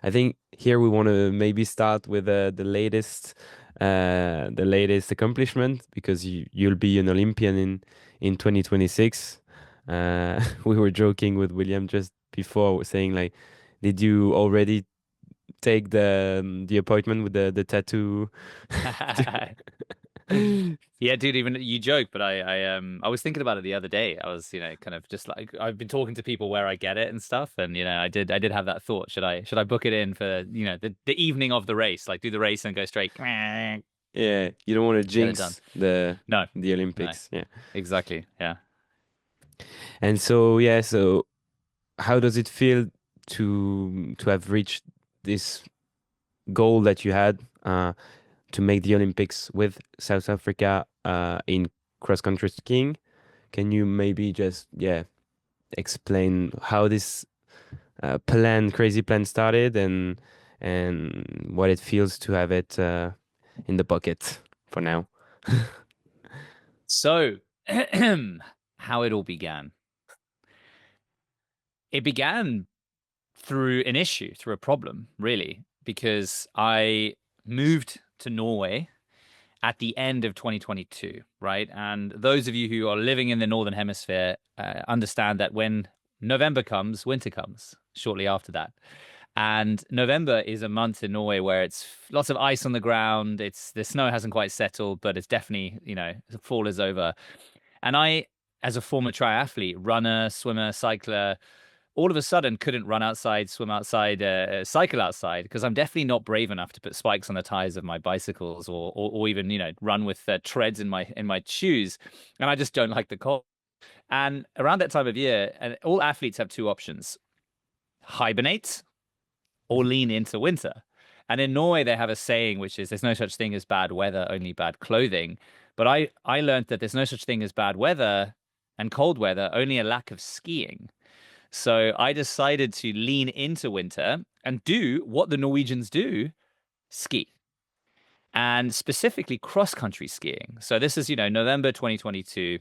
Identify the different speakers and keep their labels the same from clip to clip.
Speaker 1: I think here we want to maybe start with the latest accomplishment, because you'll be an Olympian in 2026. We were joking with William just before, saying like, did you already take the appointment with the tattoo?
Speaker 2: Yeah, dude, even you joke, but I was thinking about it the other day. I was, kind of just like I've been talking to people where I get it and stuff, and I did have that thought. Should I book it in for, the evening of the race, like do the race and go straight get
Speaker 1: Yeah, you don't want to
Speaker 2: it done?
Speaker 1: jinx
Speaker 2: No,
Speaker 1: the
Speaker 2: no,
Speaker 1: Olympics. Yeah.
Speaker 2: exactly. Yeah.
Speaker 1: And so yeah, so how does it feel to have reached this goal that you had, to make the Olympics with South Africa, in cross country skiing? Can you maybe just, yeah, explain how this crazy plan started, and what it feels to have it in the pocket for now?
Speaker 2: So, how it all began. It began through an issue, through a problem, really, because I moved to Norway at the end of 2022, right? And those of you who are living in the Northern Hemisphere understand that when November comes, winter comes shortly after that. And November is a month in Norway where it's lots of ice on the ground. It's the snow hasn't quite settled, but it's definitely, the fall is over. And I, as a former triathlete, runner, swimmer, cycler, all of a sudden couldn't run outside, swim outside, cycle outside because I'm definitely not brave enough to put spikes on the tires of my bicycles or even run with treads in my shoes, and I just don't like the cold. And around that time of year, and all athletes have two options: hibernate or lean into winter. And in Norway, they have a saying which is there's no such thing as bad weather, only bad clothing. But I learned that there's no such thing as bad weather and cold weather, only a lack of skiing. So I decided to lean into winter and do what the Norwegians do: ski, and specifically cross country skiing. So this is, November 2022,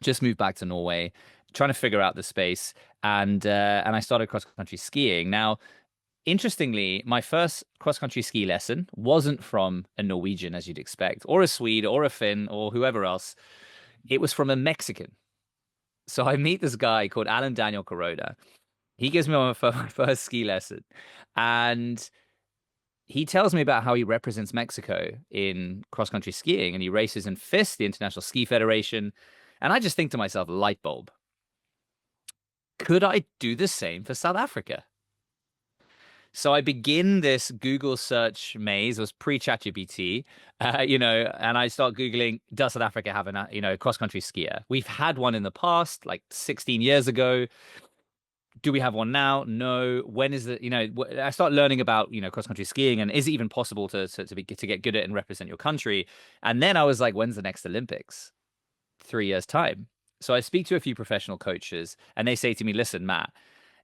Speaker 2: just moved back to Norway, trying to figure out the space, and I started cross country skiing. Now, interestingly, my first cross country ski lesson wasn't from a Norwegian, as you'd expect, or a Swede, or a Finn, or whoever else. It was from a Mexican. So I meet this guy called Alan Daniel Corona. He gives me my first ski lesson, and he tells me about how he represents Mexico in cross country skiing, and he races in FIS, the International Ski Federation. And I just think to myself, light bulb. Could I do the same for South Africa? So I begin this Google search maze. It was pre-ChatGPT, and I start Googling, does South Africa have cross country skier? We've had one in the past, like 16 years ago. Do we have one now? No. When is the, I start learning about, cross country skiing, and is it even possible to get good at and represent your country? And then I was like, when's the next Olympics? 3 years time. So I speak to a few professional coaches, and they say to me, listen, Matt,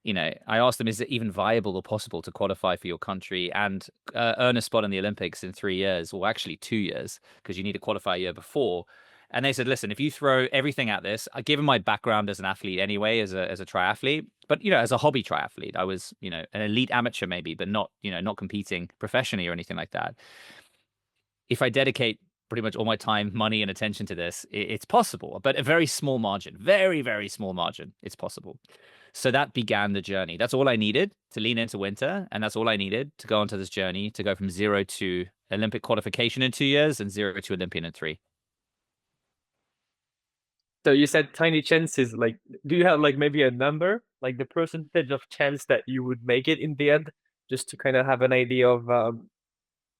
Speaker 2: I asked them, is it even viable or possible to qualify for your country and earn a spot in the Olympics in 3 years, or actually 2 years, because you need to qualify a year before? And they said, listen, if you throw everything at this, given my background as an athlete anyway, as a triathlete, but as a hobby triathlete, I was, an elite amateur maybe, but not, not competing professionally or anything like that. If I dedicate pretty much all my time, money, and attention to this, it's possible, but a very small margin, very, very small margin. It's possible. So that began the journey. That's all I needed to lean into winter. And that's all I needed to go onto this journey to go from zero to Olympic qualification in 2 years and zero to Olympian in three.
Speaker 3: So you said tiny chances. Like, do you have like maybe a number, like the percentage of chance that you would make it in the end, just to kind of have an idea of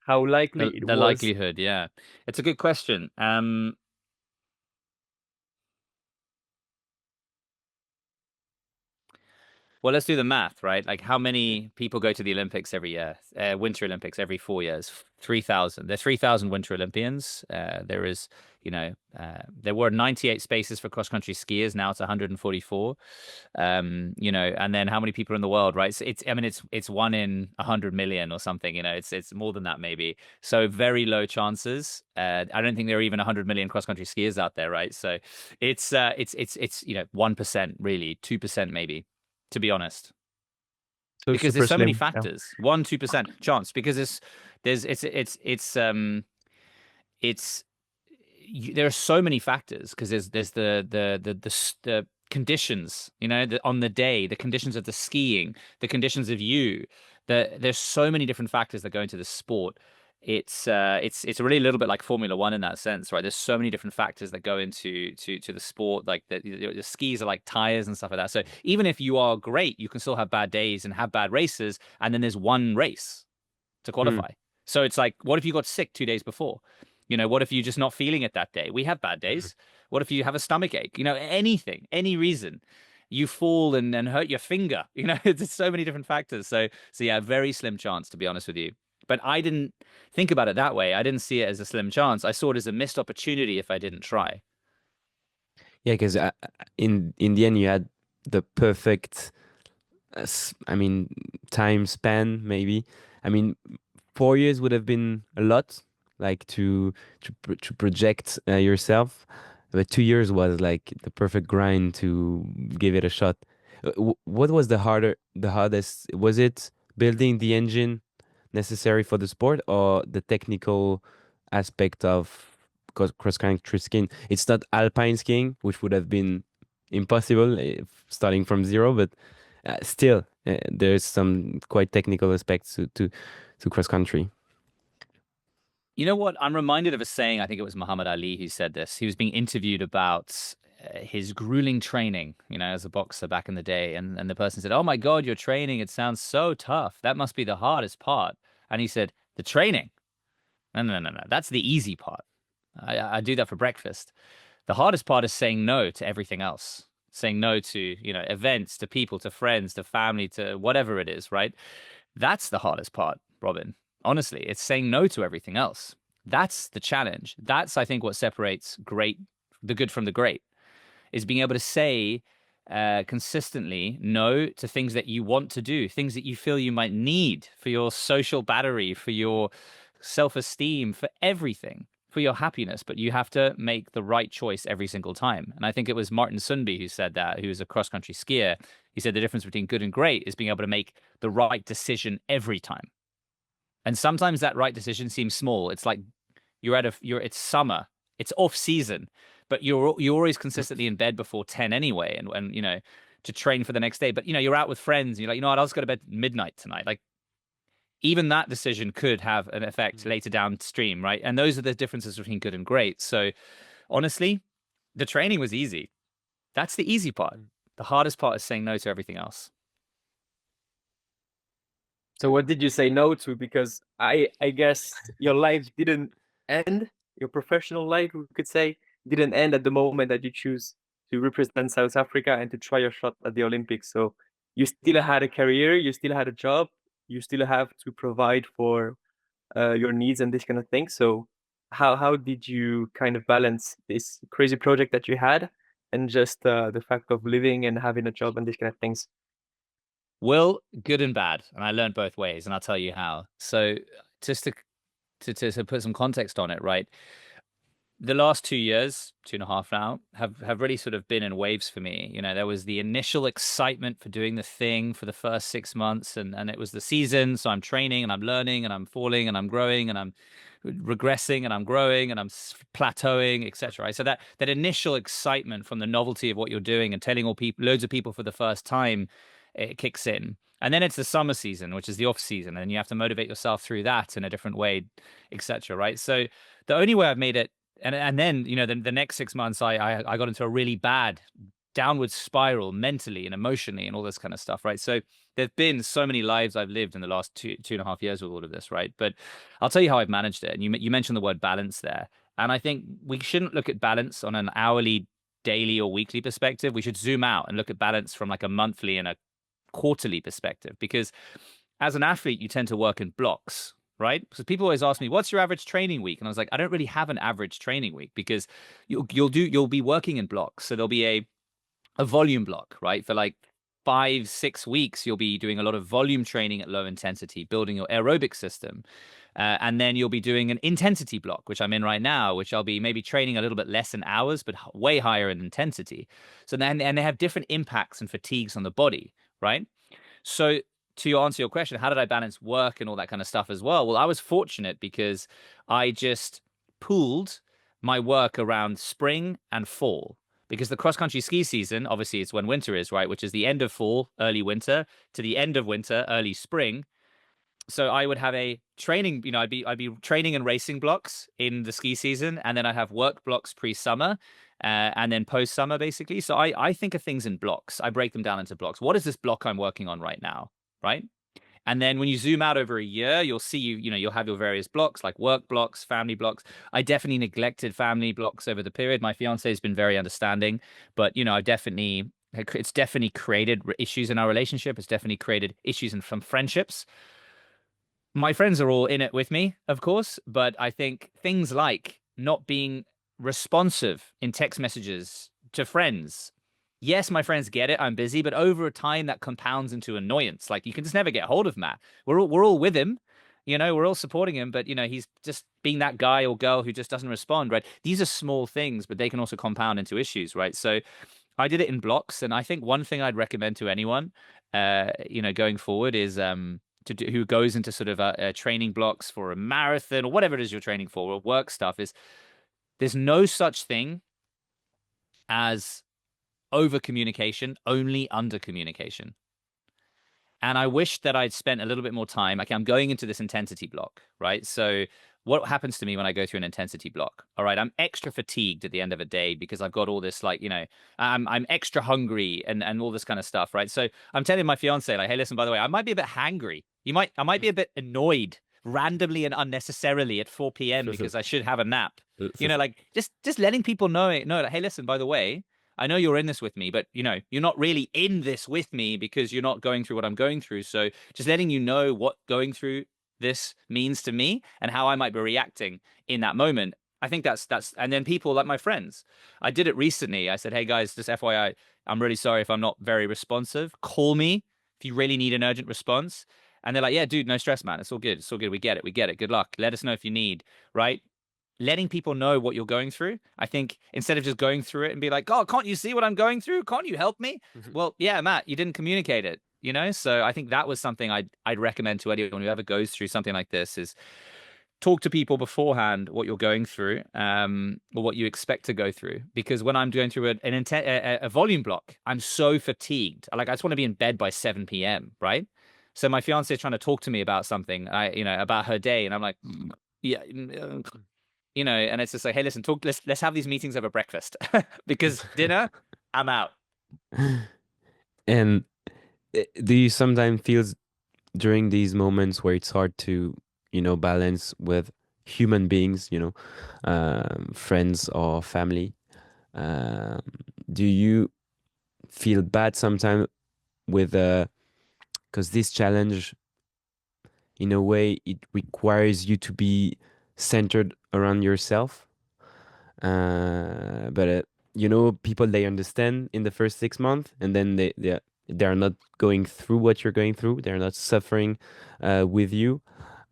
Speaker 3: how likely
Speaker 2: The,
Speaker 3: it
Speaker 2: the
Speaker 3: was?
Speaker 2: likelihood, yeah. It's a good question. Well, let's do the math, right? Like, how many people go to the Olympics every year? Winter Olympics every 4 years, 3,000. There's 3,000 Winter Olympians. There were 98 spaces for cross-country skiers. Now it's 144. And then how many people in the world, right? So it's 1 in 100 million or something. It's more than that maybe. So very low chances. I don't think there are even 100 million cross-country skiers out there, right? So it's 1% really, 2% maybe, to be honest.
Speaker 3: So
Speaker 2: because
Speaker 3: super
Speaker 2: there's so many
Speaker 3: slim. Yeah.
Speaker 2: factors. 1-2% chance, because it's there are so many factors, because there's the conditions, on the day, the conditions of the skiing, the conditions of you. There's so many different factors that go into the sport. It's really a little bit like Formula One in that sense, right? There's so many different factors that go into to the sport. Like the skis are like tires and stuff like that. So even if you are great, you can still have bad days and have bad races, and then there's one race to
Speaker 1: Mm.
Speaker 2: qualify. So it's like, what if you got sick 2 days before? What if you're just not feeling it that day? We have bad days. What if you have a stomach ache? Anything, any reason. You fall and hurt your finger. It's so many different factors. So yeah, very slim chance, to be honest with you. But I didn't think about it that way. I didn't see it as a slim chance. I saw it as a missed opportunity if I didn't try.
Speaker 1: Yeah, because in the end you had the perfect, I mean, time span maybe. I mean, 4 years would have been a lot, like to project yourself, but 2 years was like the perfect grind to give it a shot. What was the hardest? Was it building the engine necessary for the sport, or the technical aspect of cross country skiing? It's not alpine skiing, which would have been impossible if starting from zero, but still, there's some quite technical aspects to cross country.
Speaker 2: You know what? I'm reminded of a saying. I think it was Muhammad Ali who said this. He was being interviewed about his grueling training, as a boxer back in the day. And the person said, "Oh my God, your training, it sounds so tough. That must be the hardest part." And he said, "The training? No, no, no, no. That's the easy part. I do that for breakfast. The hardest part is saying no to everything else. Saying no to, events, to people, to friends, to family, to whatever it is, right? That's the hardest part, Robin. Honestly, it's saying no to everything else. That's the challenge. That's, I think, what separates the good from the great, is being able to say consistently no to things that you want to do, things that you feel you might need for your social battery, for your self-esteem, for everything, for your happiness. But you have to make the right choice every single time. And I think it was Martin Sundby who said that, who is a cross-country skier. He said the difference between good and great is being able to make the right decision every time. And sometimes that right decision seems small. It's like it's summer, it's off season, but you're always consistently in bed before 10 anyway, and to train for the next day. But you're out with friends, and you're like, what, I'll just go to bed midnight tonight. Like, even that decision could have an effect later downstream, right? And those are the differences between good and great. So honestly, the training was easy. That's the easy part. The hardest part is saying no to everything else.
Speaker 3: So what did you say no to? Because I guess your life didn't end, your professional life, we could say, didn't end at the moment that you choose to represent South Africa and to try your shot at the Olympics. So you still had a career, you still had a job, you still have to provide for your needs and this kind of thing. So how did you kind of balance this crazy project that you had and just the fact of living and having a job and these kind of things?
Speaker 2: Well, good and bad, and I learned both ways, and I'll tell you how. So, just to put some context on it, right? The last 2 years, 2.5 now, have really sort of been in waves for me. There was the initial excitement for doing the thing for the first 6 months, and it was the season. So I'm training and I'm learning and I'm falling and I'm growing and I'm regressing and I'm growing and I'm plateauing, etc. Right? So that initial excitement from the novelty of what you're doing and telling loads of people for the first time, it kicks in. And then it's the summer season, which is the off season, and you have to motivate yourself through that in a different way, etc. Right? So the only way I've made it, and then the next 6 months, I got into a really bad downward spiral mentally and emotionally and all this kind of stuff, right? So there's been so many lives I've lived in the last 2.5 years with all of this, right? But I'll tell you how I've managed it. And you mentioned the word balance there, and I think we shouldn't look at balance on an hourly, daily, or weekly perspective. We should zoom out and look at balance from like a monthly and a quarterly perspective, because as an athlete, you tend to work in blocks. Right? Because people always ask me, what's your average training week? And I was like, I don't really have an average training week, because you'll be working in blocks. So there'll be a volume block, right? For like 5-6 weeks, you'll be doing a lot of volume training at low intensity, building your aerobic system. And then you'll be doing an intensity block, which I'm in right now, which I'll be maybe training a little bit less in hours, but way higher in intensity. So then, and they have different impacts and fatigues on the body, right? So to answer your question, how did I balance work and all that kind of stuff as well? Well, I was fortunate because I just pooled my work around spring and fall. Because the cross country ski season, obviously, it's when winter is, right? Which is the end of fall, early winter, to the end of winter, early spring. So I would have a training, I'd be training and racing blocks in the ski season, and then I'd have work blocks pre-summer, and then post-summer, basically. So I think of things in blocks. I break them down into blocks. What is this block I'm working on right now, right? And then when you zoom out over a year, you'll see you'll have your various blocks, like work blocks, family blocks. I definitely neglected family blocks over the period. My fiance has been very understanding, but it's definitely created issues in our relationship. It's definitely created issues in some friendships. My friends are all in it with me, of course, but I think things like not being responsive in text messages to friends. Yes, my friends get it. I'm busy, but over time that compounds into annoyance. Like, you can just never get hold of Matt. We're all with him, we're all supporting him, but he's just being that guy or girl who just doesn't respond, right? These are small things, but they can also compound into issues, right? So I did it in blocks, and I think one thing I'd recommend to anyone, going forward is who goes into sort of training blocks for a marathon or whatever it is you're training for, or work stuff, is there's no such thing as over communication, only under communication. And I wish that I'd spent a little bit more time. Okay, I'm going into this intensity block, right? So what happens to me when I go through an intensity block? All right, I'm extra fatigued at the end of a day because I've got all this, like, I'm extra hungry and all this kind of stuff, right? So I'm telling my fiance, like, hey, listen, by the way, I might be a bit hangry. I might be a bit annoyed randomly and unnecessarily at 4 p.m. because I should have a nap. Like, just letting people know, like, hey, listen, by the way, I know you're in this with me, but you're not really in this with me because you're not going through what I'm going through. So just letting you know what going through this means to me and how I might be reacting in that moment. I think that's, and then people like my friends, I did it recently. I said, hey guys, just FYI, I'm really sorry if I'm not very responsive. Call me if you really need an urgent response. And they're like, yeah, dude, no stress, man. It's all good. It's all good. We get it. We get it. Good luck. Let us know if you need, right? Letting people know what you're going through. I think instead of just going through it and be like, oh, can't you see what I'm going through? Can't you help me? Well, yeah, Matt, you didn't communicate it, So I think that was something I'd recommend to anyone who ever goes through something like this, is talk to people beforehand what you're going through, or what you expect to go through. Because when I'm going through a volume block, I'm so fatigued. I just want to be in bed by 7 p.m., right? So my fiance is trying to talk to me about something, about her day, and I'm like, yeah, and it's just like, hey, listen, let's have these meetings over breakfast because dinner, I'm out.
Speaker 1: And do you sometimes feel during these moments where it's hard to, balance with human beings, friends or family, do you feel bad sometimes with because this challenge, in a way, it requires you to be centered around yourself, but people, they understand in the first 6 months, and then they're not going through what you're going through. They're not suffering with you,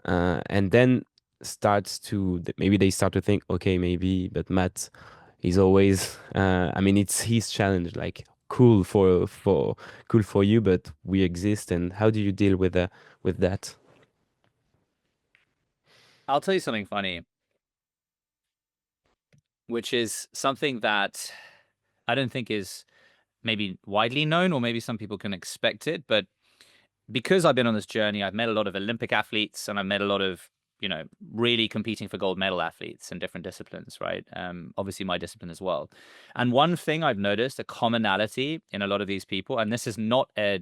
Speaker 1: and then maybe they start to think, okay, maybe, but Matt is always it's his challenge, like, cool for you, but we exist. And how do you deal with that?
Speaker 2: I'll tell you something funny, which is something that I don't think is maybe widely known, or maybe some people can expect it. But because I've been on this journey, I've met a lot of Olympic athletes, and I've met a lot of, really competing for gold medal athletes in different disciplines, right? Obviously my discipline as well. And one thing I've noticed, a commonality in a lot of these people, and this is not a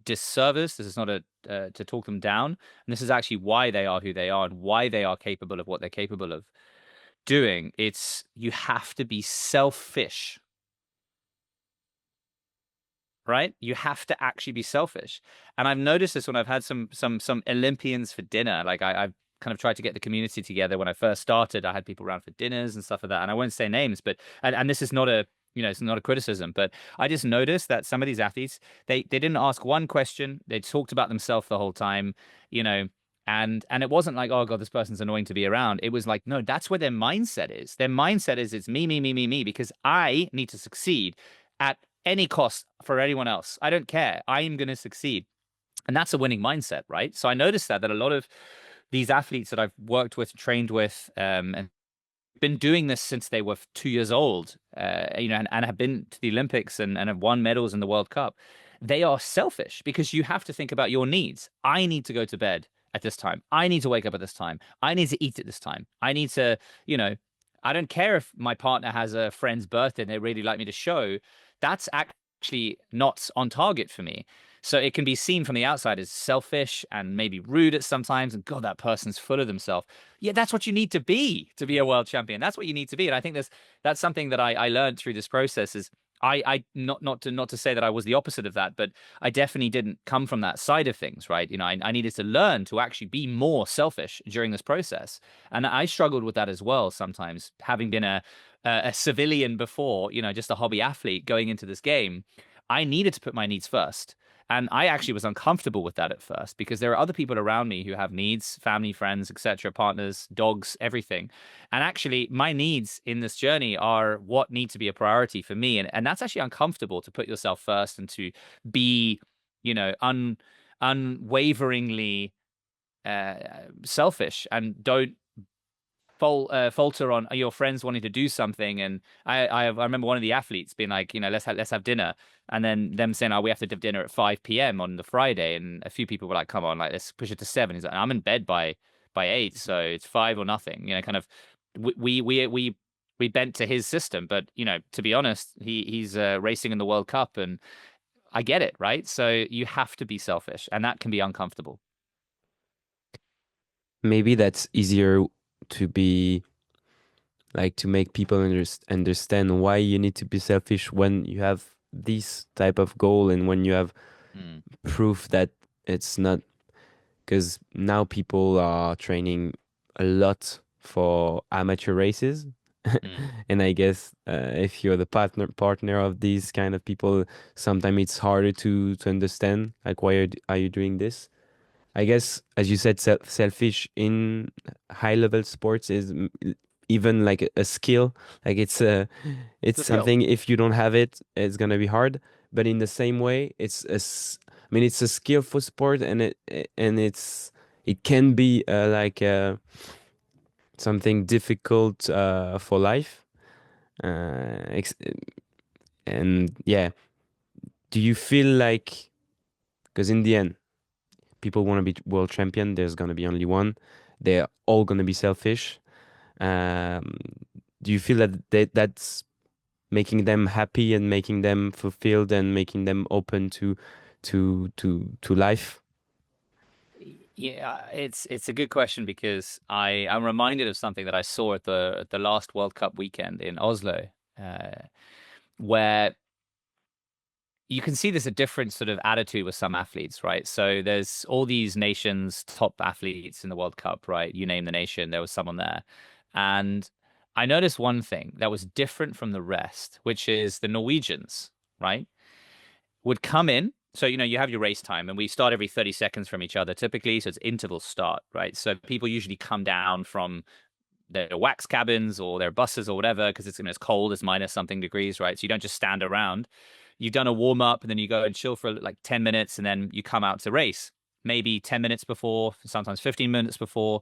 Speaker 2: disservice, this is not to talk them down, and this is actually why they are who they are and why they are capable of what they're capable of doing. It's, you have to be selfish, right? You have to actually be selfish. And I've noticed this when I've had some Olympians for dinner. Like, I've kind of tried to get the community together. When I first started, I had people around for dinners and stuff like that. And I won't say names, but and this is not a, it's not a criticism, but I just noticed that some of these athletes, they didn't ask one question. They talked about themselves the whole time, and it wasn't like, oh God, this person's annoying to be around. It was like, no, that's where their mindset is. Their mindset is, it's me, me, me, me, me, because I need to succeed at any cost for anyone else. I don't care. I am going to succeed. And that's a winning mindset, right? So I noticed that a lot of these athletes that I've worked with, trained with, and been doing this since they were 2 years old, and have been to the Olympics and have won medals in the World Cup. They are selfish because you have to think about your needs. I need to go to bed at this time. I need to wake up at this time. I need to eat at this time. I need to, I don't care if my partner has a friend's birthday and they really like me to show. That's actually not on target for me. So it can be seen from the outside as selfish and maybe rude at sometimes. And God, that person's full of themselves. Yeah, that's what you need to be a world champion. That's what you need to be. And I think that's something that I learned through this process is I not to say that I was the opposite of that, but I definitely didn't come from that side of things, right? I needed to learn to actually be more selfish during this process. And I struggled with that as well sometimes, having been a civilian before, just a hobby athlete going into this game. I needed to put my needs first. And I actually was uncomfortable with that at first because there are other people around me who have needs, family, friends, etc., partners, dogs, everything. And actually, my needs in this journey are what need to be a priority for me. And that's actually uncomfortable to put yourself first and to be, unwaveringly selfish and don't falter on your friends wanting to do something. And I remember one of the athletes being like, let's have dinner, and then them saying, oh, we have to have dinner at 5 p.m. on the Friday, and a few people were like, come on, like let's push it to 7. He's like, I'm in bed by 8, so it's 5 or nothing. Kind of we bent to his system, but to be honest, he's racing in the World Cup, and I get it, right? So you have to be selfish, and that can be uncomfortable.
Speaker 1: Maybe that's easier to be like to make people understand why you need to be selfish when you have this type of goal and when you have
Speaker 2: Mm,
Speaker 1: proof that it's not, because now people are training a lot for amateur races.
Speaker 2: mm,
Speaker 1: And I guess if you're the partner of these kind of people, sometimes it's harder to understand like why are you doing this. I guess, as you said, selfish in high level sports is even like a skill. Like it's
Speaker 2: it's a skill.
Speaker 1: something, if you don't have it, it's gonna be hard. But in the same way, I mean, it's a skillful sport, and it can be something difficult for life. Uh, ex- and yeah, do you feel like, because in the end, people want to be world champion. There's gonna be only one. They're all gonna be selfish. Um, do you feel that's making them happy and making them fulfilled and making them open to life?
Speaker 2: Yeah, it's a good question because I'm reminded of something that I saw at the last World Cup weekend in Oslo, uh, where you can see there's a different sort of attitude with some athletes, right? So there's all these nations, top athletes in the World Cup, right? You name the nation, there was someone there. And I noticed one thing that was different from the rest, which is the Norwegians, right? Would come in. So, you have your race time and we start every 30 seconds from each other typically. So it's interval start, right? So people usually come down from their wax cabins or their buses or whatever because it's cold, it's minus something degrees, right? So you don't just stand around. You've done a warm up and then you go and chill for like 10 minutes and then you come out to race. Maybe 10 minutes before, sometimes 15 minutes before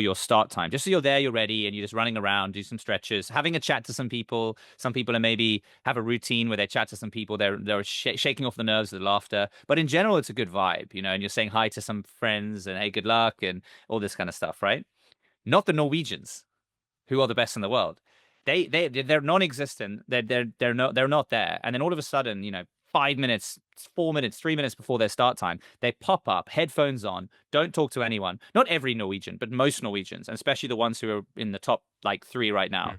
Speaker 2: your start time. Just so you're there, you're ready, and you're just running around, do some stretches, having a chat to some people. Some people are maybe have a routine where they chat to some people. They're shaking off the nerves of the laughter. But in general, it's a good vibe, and you're saying hi to some friends and hey, good luck and all this kind of stuff, right? Not the Norwegians, who are the best in the world. They're non-existent. They're not there. And then all of a sudden, 5 minutes, 4 minutes, 3 minutes before their start time, they pop up, headphones on, don't talk to anyone. Not every Norwegian, but most Norwegians, and especially the ones who are in the top like 3 right now.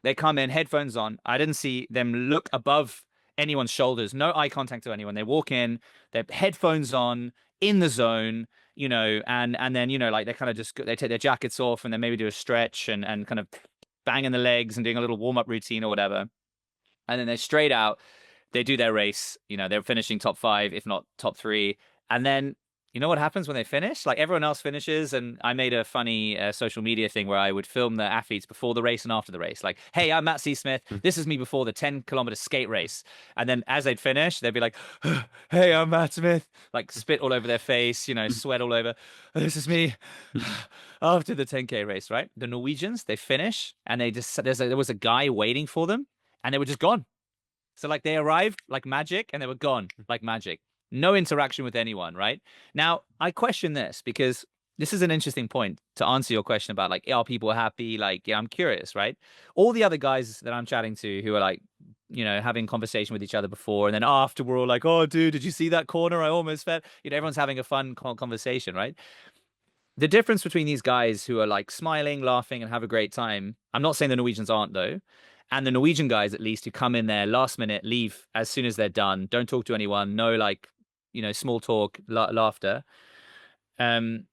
Speaker 2: They come in, headphones on. I didn't see them look above anyone's shoulders. No eye contact to anyone. They walk in, their headphones on, in the zone, and then like they kind of just they take their jackets off and then maybe do a stretch and kind of banging the legs and doing a little warm up routine or whatever. And then they're straight out. They do their race. They're finishing top 5, if not top 3, and then you know what happens when they finish? Like everyone else finishes, and I made a funny social media thing where I would film the athletes before the race and after the race. Like, hey, I'm Matt C. Smith. This is me before the 10-kilometer skate race. And then as they'd finish, they'd be like, hey, I'm Matt Smith. Like spit all over their face, you know, sweat all over. This is me after the 10K race, right? The Norwegians, they finish and they just, there was a guy waiting for them and they were just gone. So like they arrived like magic and they were gone like magic. No interaction with anyone, right? Now, I question this because this is an interesting point to answer your question about like, are people happy? Like, yeah, I'm curious, right? All the other guys that I'm chatting to who are like, you know, having conversation with each other before, and then after we're all like, oh, dude, did you see that corner? I almost fell. You know, everyone's having a fun conversation, right? The difference between these guys who are like smiling, laughing, and have a great time, I'm not saying the Norwegians aren't though, and the Norwegian guys at least who come in there last minute, leave as soon as they're done, don't talk to anyone, no like, you know, small talk, laughter. Um,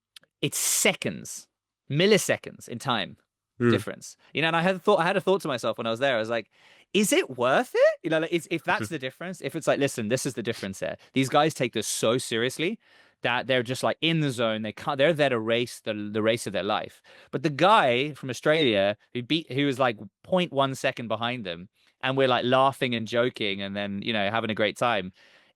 Speaker 2: it's seconds, milliseconds in time difference. You know, and I had a thought to myself when I was there. I was like, is it worth it? You know, like, if that's the difference, if it's like, listen, this is the difference here. These guys take this so seriously that they're just like in the zone. They're there to race the race of their life. But the guy from Australia who was like 0.1 second behind them, and we're like laughing and joking and then, you know, having a great time.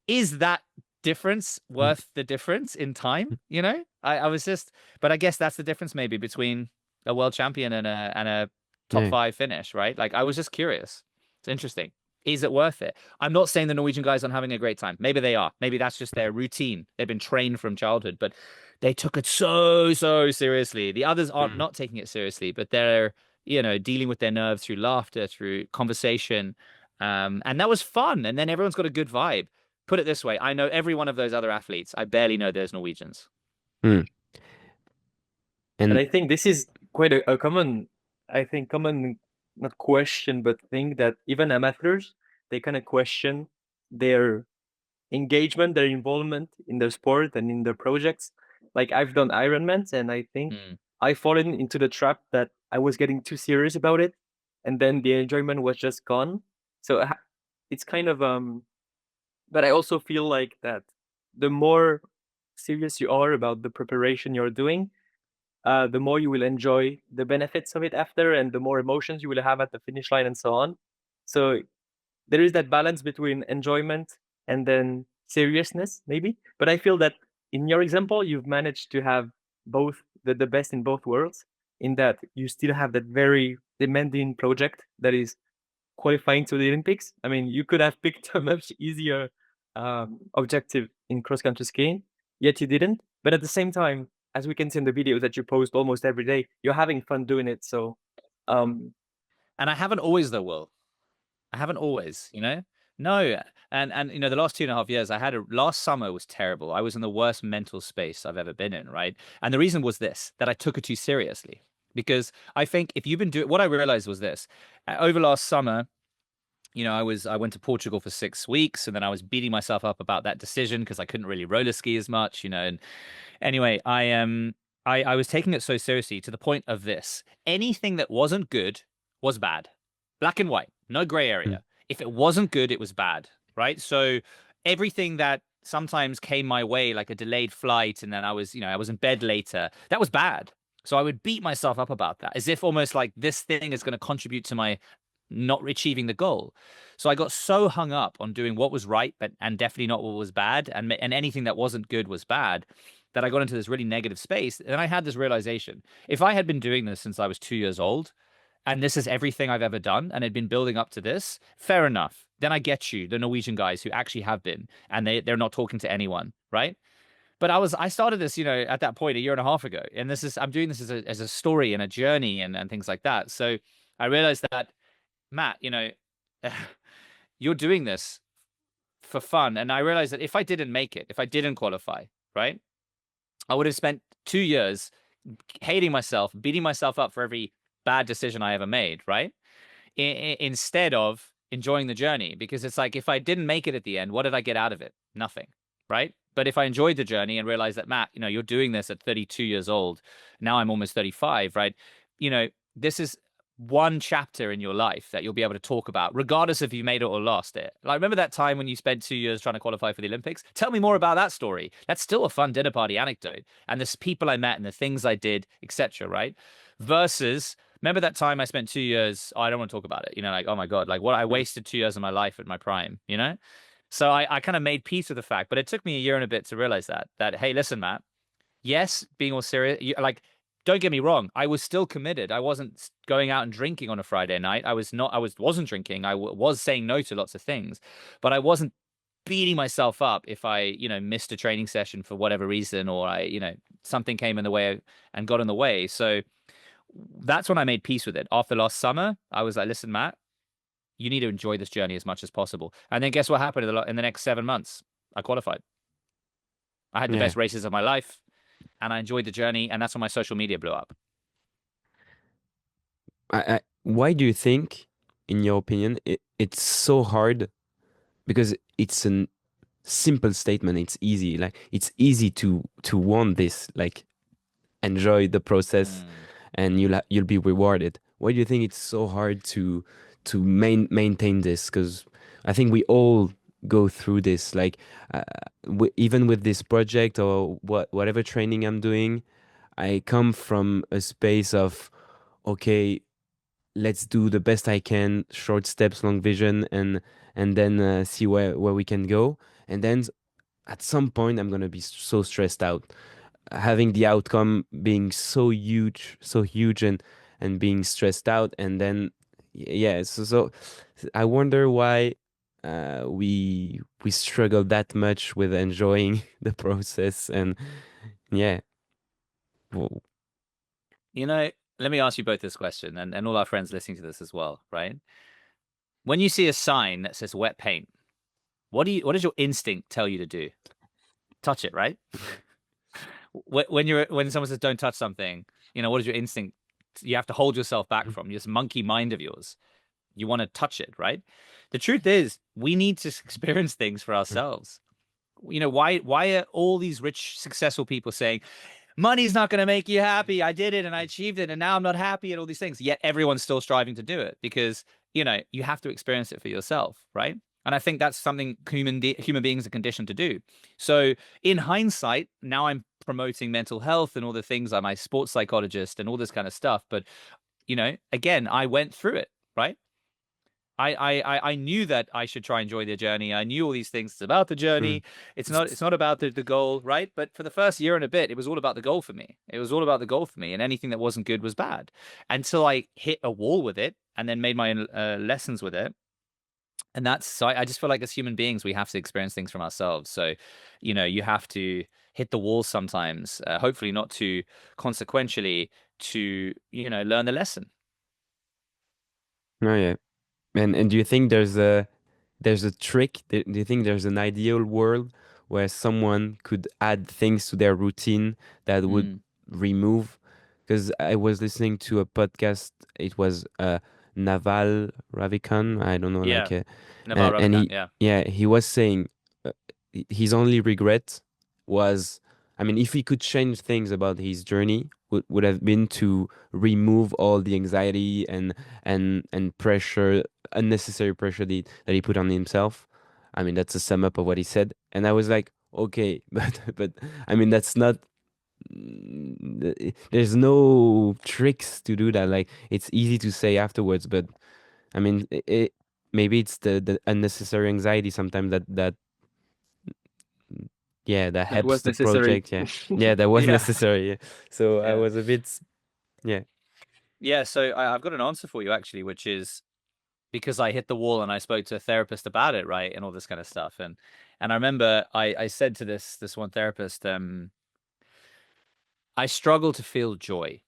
Speaker 2: Is that difference worth the difference in time? You know, I was just, but I guess that's the difference maybe between a world champion and a top
Speaker 1: Yeah.
Speaker 2: 5 finish, right? Like I was just curious. It's interesting. Is it worth it? I'm not saying the Norwegian guys aren't having a great time. Maybe they are. Maybe that's just their routine. They've been trained from childhood, but they took it so seriously. The others aren't not taking it seriously, but they're, you know, dealing with their nerves through laughter, through conversation. And that was fun. And then everyone's got a good vibe. Put it this way, I know every one of those other athletes. I barely know those Norwegians.
Speaker 1: Hmm.
Speaker 3: And
Speaker 1: And
Speaker 3: I think this is quite a common, not question, but thing that even amateurs, they kind of question their engagement, their involvement in the sport and in the projects. Like I've done Ironmans, and I think I've fallen into the trap that I was getting too serious about it, and then the enjoyment was just gone. So it's kind of but I also feel like that the more serious you are about the preparation you're doing, the more you will enjoy the benefits of it after, and the more emotions you will have at the finish line and so on. So there is that balance between enjoyment and then seriousness, maybe. But I feel that in your example, you've managed to have both the best in both worlds, in that you still have that very demanding project that is qualifying to the Olympics. I mean, you could have picked a much easier objective in cross country skiing, yet you didn't. But at the same time, as we can see in the videos that you post almost every day, you're having fun doing it. So,
Speaker 2: And I haven't always though, Will. I haven't always, you know? No. And you know, the last 2.5 years, last summer was terrible. I was in the worst mental space I've ever been in, right? And the reason was this, that I took it too seriously. Because I think if you've been doing, what I realized was this, over last summer, you know, I went to Portugal for 6 weeks, and then I was beating myself up about that decision because I couldn't really roller ski as much, you know. And anyway, I was taking it so seriously to the point of this. Anything that wasn't good was bad. Black and white, no gray area. If it wasn't good, it was bad, right? So everything that sometimes came my way, like a delayed flight, and then I was in bed later, that was bad. So I would beat myself up about that, as if almost like this thing is going to contribute to my not achieving the goal. So I got so hung up on doing what was right, and definitely not what was bad, and anything that wasn't good was bad, that I got into this really negative space. And I had this realization: if I had been doing this since I was 2 years old, and this is everything I've ever done, and had been building up to this, fair enough. Then I get you, the Norwegian guys who actually have been, and they're not talking to anyone, right? But I started this, you know, at that point 1.5 years ago, and I'm doing this as a story and a journey and things like that. So I realized that, Matt, you know, you're doing this for fun. And I realized that if I didn't make it, if I didn't qualify, right, I would have spent 2 years hating myself, beating myself up for every bad decision I ever made, right? Instead of enjoying the journey. Because it's like, if I didn't make it at the end, what did I get out of it? Nothing, right? But if I enjoyed the journey and realized that, Matt, you know, you're doing this at 32 years old, now I'm almost 35, right? You know, this is one chapter in your life that you'll be able to talk about, regardless if you made it or lost it. Like, remember that time when you spent 2 years trying to qualify for the Olympics? Tell me more about that story. That's still a fun dinner party anecdote. And the people I met and the things I did, etc. Right? Versus, remember that time I spent 2 years? Oh, I don't want to talk about it. You know, like, oh my God, like what I wasted 2 years of my life at my prime, you know? So I kind of made peace with the fact, but it took me a year and a bit to realize that, hey, listen, Matt, yes, being all serious, like, don't get me wrong, I was still committed. I wasn't going out and drinking on a Friday night. Wasn't drinking. Was saying no to lots of things, but I wasn't beating myself up if I, missed a training session for whatever reason, or something came in the way and got in the way. So that's when I made peace with it. After last summer, I was like, listen, Matt, you need to enjoy this journey as much as possible. And then guess what happened in the next 7 months? I qualified. I had the
Speaker 1: Yeah.
Speaker 2: best races of my life, and I enjoyed the journey, and that's when my social media blew up.
Speaker 1: Why do you think, in your opinion, it's so hard? Because it's a simple statement. It's easy. Like, it's easy to want this. Like, enjoy the process, and you'll be rewarded. Why do you think it's so hard to maintain this? Because I think we all go through this. Like, even with this project or whatever training I'm doing, I come from a space of, okay, let's do the best I can, short steps, long vision, and then see where we can go. And then at some point, I'm gonna be so stressed out, having the outcome being so huge, and being stressed out. And then yeah, so I wonder why we struggle that much with enjoying the process. And yeah. Well,
Speaker 2: Let me ask you both this question, and all our friends listening to this as well, right? When you see a sign that says wet paint, what does your instinct tell you to do? Touch it, right? When someone says don't touch something, what is your instinct? You have to hold yourself back from this monkey mind of yours. You want to touch it, right? The truth is, we need to experience things for ourselves. Why are all these rich, successful people saying, money's not going to make you happy? I did it and I achieved it, and now I'm not happy, and all these things. Yet everyone's still striving to do it because, you have to experience it for yourself, right? And I think that's something human beings are conditioned to do. So in hindsight, now I'm promoting mental health and all the things. I'm a sports psychologist and all this kind of stuff. But, again, I went through it, right? I knew that I should try and enjoy the journey. I knew all these things. It's about the journey. It's not about the goal, right? But for the first year and a bit, it was all about the goal for me. It was all about the goal for me, and anything that wasn't good was bad, until I hit a wall with it and then made my lessons with it. And so I just feel like as human beings, we have to experience things from ourselves. So, you have to hit the wall sometimes, hopefully not too consequentially, to, learn the lesson.
Speaker 1: oh yeah. And do you think there's a trick? Do you think there's an ideal world where someone could add things to their routine that would remove? Because I was listening to a podcast. It was Naval Ravikant. I don't know,
Speaker 2: Yeah.
Speaker 1: like,
Speaker 2: Naval
Speaker 1: and
Speaker 2: Ravikant, yeah.
Speaker 1: he was saying uh, his only regret was, I mean, if he could change things about his journey, would have been to remove all the anxiety and pressure, unnecessary pressure that he put on himself. I mean, that's a sum up of what he said. And I was like, okay, but I mean, that's not. There's no tricks to do that. Like, it's easy to say afterwards, but I mean, maybe it's the unnecessary anxiety sometimes that yeah, that
Speaker 3: That
Speaker 1: helps
Speaker 3: was
Speaker 1: the
Speaker 3: necessary.
Speaker 1: project. Yeah, yeah, that was
Speaker 3: Yeah.
Speaker 1: necessary. Yeah. So I
Speaker 2: Yeah.
Speaker 1: was a bit, yeah.
Speaker 2: Yeah, so I've got an answer for you actually, which is because I hit the wall and I spoke to a therapist about it, right, and all this kind of stuff. And I remember I said to this one therapist, I struggle to feel joy.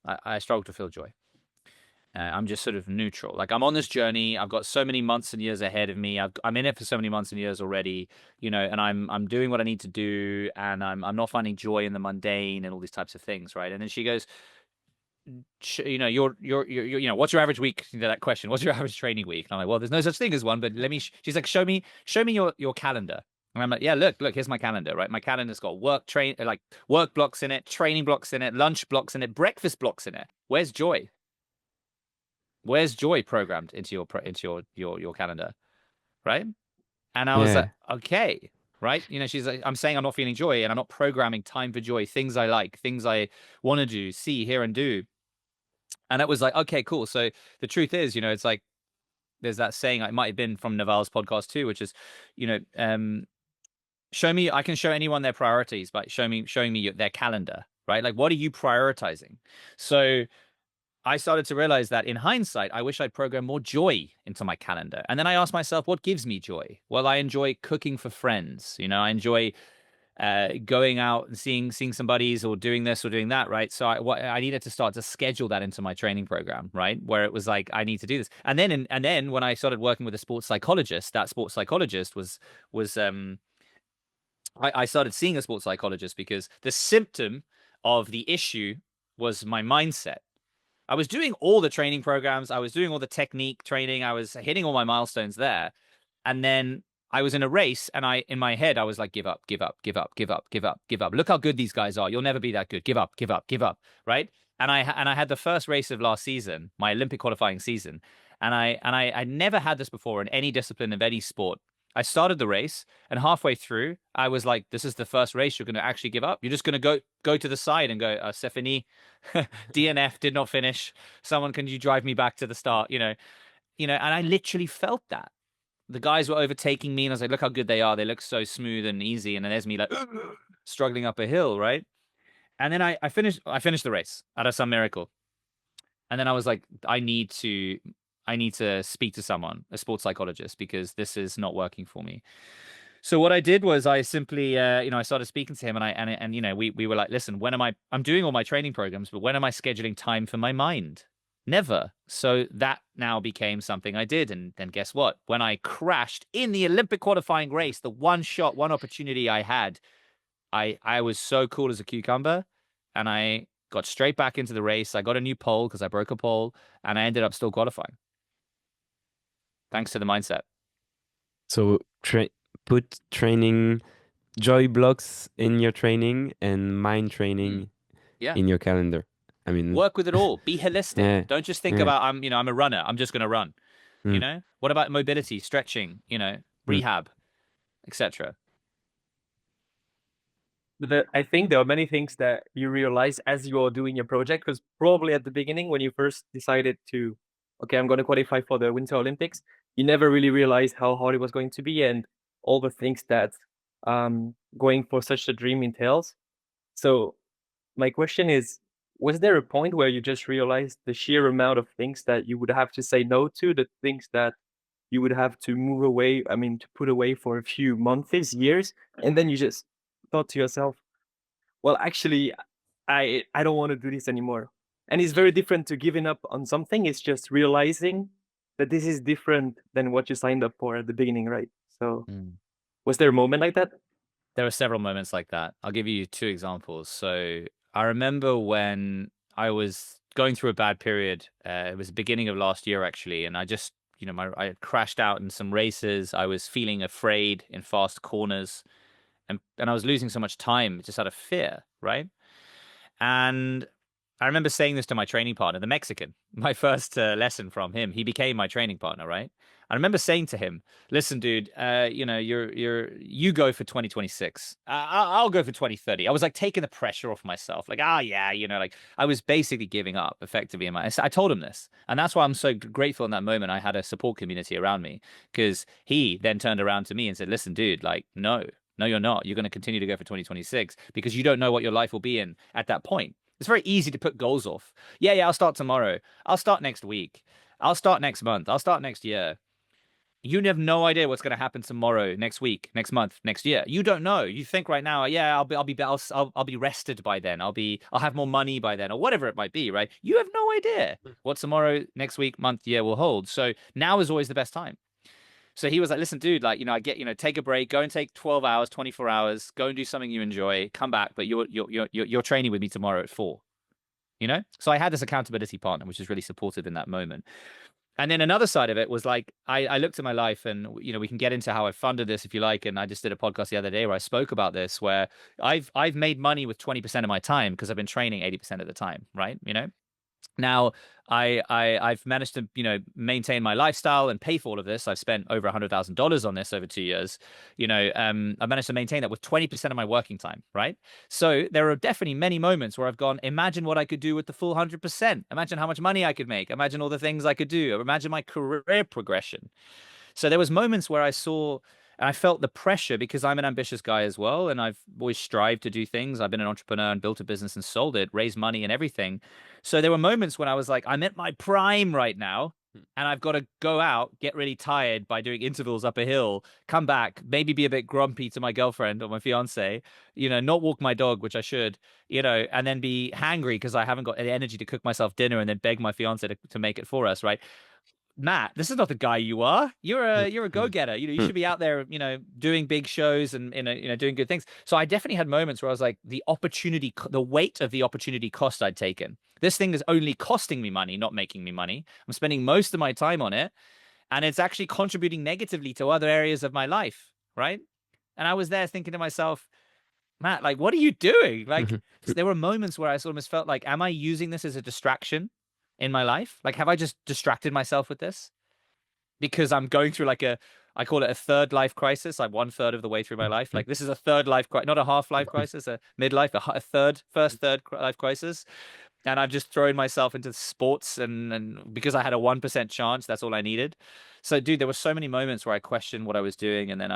Speaker 2: I struggle to feel joy. I'm just sort of neutral. Like, I'm on this journey. I've got so many months and years ahead of me. I'm in it for so many months and years already, and I'm doing what I need to do, and I'm not finding joy in the mundane and all these types of things, right? And then she goes, what's your average week? That question, what's your average training week? And I'm like, well, there's no such thing as one, but she's like, show me your calendar. And I'm like, yeah, look, here's my calendar, right? My calendar's got work blocks in it, training blocks in it, lunch blocks in it, breakfast blocks in it. Where's joy? Where's joy programmed into your calendar, right? And I was like,
Speaker 1: Yeah.
Speaker 2: okay, right? You know, she's like, I'm saying I'm not feeling joy, and I'm not programming time for joy, things I like, things I want to do, see, hear, and do. And it was like, okay, cool. So the truth is, you know, it's like there's that saying, it might have been from Naval's podcast too, which is, you know, show me, I can show anyone their priorities by showing me their calendar, right? Like, what are you prioritizing? So I started to realize that in hindsight, I wish I'd programmed more joy into my calendar. And then I asked myself, what gives me joy? Well, I enjoy cooking for friends. You know, I enjoy going out and seeing some buddies, or doing this or doing that, right? So I needed to start to schedule that into my training program, right? Where it was like, I need to do this. And then when I started working with a sports psychologist, that sports psychologist was I started seeing a sports psychologist because the symptom of the issue was my mindset. I was doing all the training programs, I was doing all the technique training, I was hitting all my milestones there. And then I was in a race, and in my head, I was like, give up, give up, give up, give up, give up, give up. Look how good these guys are. You'll never be that good. Give up, give up, give up. Right. And I had the first race of last season, my Olympic qualifying season. And I never had this before in any discipline of any sport. I started the race, and halfway through, I was like, this is the first race you're going to actually give up. You're just going to go to the side and go, Stephanie, DNF, did not finish. Someone, can you drive me back to the start? And I literally felt that. The guys were overtaking me, and I was like, look how good they are. They look so smooth and easy. And then there's me like struggling up a hill, right? And then I finished the race out of some miracle. And then I was like, I need to speak to someone, a sports psychologist, because this is not working for me. So what I did was I simply, I started speaking to him, and we were like, listen, I'm doing all my training programs, but when am I scheduling time for my mind? Never. So that now became something I did. And then guess what? When I crashed in the Olympic qualifying race, the one opportunity I had, I was so cool as a cucumber, and I got straight back into the race. I got a new pole because I broke a pole, and I ended up still qualifying. Thanks to the mindset.
Speaker 1: So put training joy blocks in your training and mind training
Speaker 2: Yeah.
Speaker 1: in your calendar. I mean,
Speaker 2: work with it all. Be holistic.
Speaker 1: Yeah.
Speaker 2: Don't just think
Speaker 1: Yeah.
Speaker 2: about I'm a runner. I'm just going to run. You know, what about mobility, stretching, rehab, etc.
Speaker 3: But I think there are many things that you realize as you are doing your project, because probably at the beginning when you first decided to, okay, I'm going to qualify for the Winter Olympics, you never really realized how hard it was going to be and all the things that going for such a dream entails. So my question is, was there a point where you just realized the sheer amount of things that you would have to say no to, the things that you would have to move away, to put away for a few months, years, and then you just thought to yourself, well, actually, I don't want to do this anymore. And it's very different to giving up on something. It's just realizing that this is different than what you signed up for at the beginning, right? So was there a moment like that?
Speaker 2: There are several moments like that. I'll give you 2 examples. So I remember when I was going through a bad period. It was the beginning of last year, actually. And I just, I had crashed out in some races. I was feeling afraid in fast corners. And I was losing so much time just out of fear, right? And I remember saying this to my training partner, the Mexican, my first lesson from him. He became my training partner, right? I remember saying to him, "Listen, dude, you go for 2026. I'll go for 2030." I was like taking the pressure off myself, like, yeah, like I was basically giving up effectively. I told him this, and that's why I'm so grateful in that moment. I had a support community around me, because he then turned around to me and said, "Listen, dude, like, no, you're not. You're going to continue to go for 2026 because you don't know what your life will be in at that point." It's very easy to put goals off. Yeah, I'll start tomorrow. I'll start next week. I'll start next month. I'll start next year. You have no idea what's going to happen tomorrow, next week, next month, next year. You don't know. You think right now, yeah, I'll be rested by then. I'll have more money by then, or whatever it might be, right? You have no idea what tomorrow, next week, month, year will hold. So now is always the best time. So he was like, listen, dude, like, I get, take a break, go and take 12 hours, 24 hours, go and do something you enjoy, come back, but you're training with me tomorrow at 4. So I had this accountability partner, which is really supportive in that moment. And then another side of it was like, I looked at my life, and, you know, we can get into how I funded this if you like. And I just did a podcast the other day where I spoke about this, where I've made money with 20% of my time because I've been training 80% of the time, right? You know, now I've managed to, you know, maintain my lifestyle and pay for all of this. I've spent over $100,000 on this over 2 years. You know, I managed to maintain that with 20% of my working time, right? So there are definitely many moments where I've gone, imagine what I could do with the full 100%. Imagine how much money I could make. Imagine all the things I could do. Imagine my career progression. So there was moments where I saw and I felt the pressure because I'm an ambitious guy as well, and I've always strived to do things. I've been an entrepreneur and built a business and sold it, raised money and everything. So there were moments when I was like, I'm at my prime right now, and I've got to go out, get really tired by doing intervals up a hill, come back, maybe be a bit grumpy to my girlfriend or my fiance, you know, not walk my dog, which I should, you know, and then be hangry because I haven't got any energy to cook myself dinner, and then beg my fiance to make it for us, right? Matt, this is not the guy you are. You're a go-getter. You know, you should be out there, you know, doing big shows and, you know, doing good things. So I definitely had moments where I was like, the opportunity, the weight of the opportunity cost I'd taken. This thing is only costing me money, not making me money. I'm spending most of my time on it, and it's actually contributing negatively to other areas of my life, right? And I was there thinking to myself, Matt, like, what are you doing? Like, so there were moments where I almost felt like, am I using this as a distraction in my life? Like, have I just distracted myself with this? Because I'm going through like I call it a third life crisis. I'm 1/3 of the way through my life. Like, this is a third life crisis, not a half life crisis, a midlife, a first third life crisis. And I've just thrown myself into sports, and because I had a 1% chance, that's all I needed. So, dude, there were so many moments where I questioned what I was doing, and then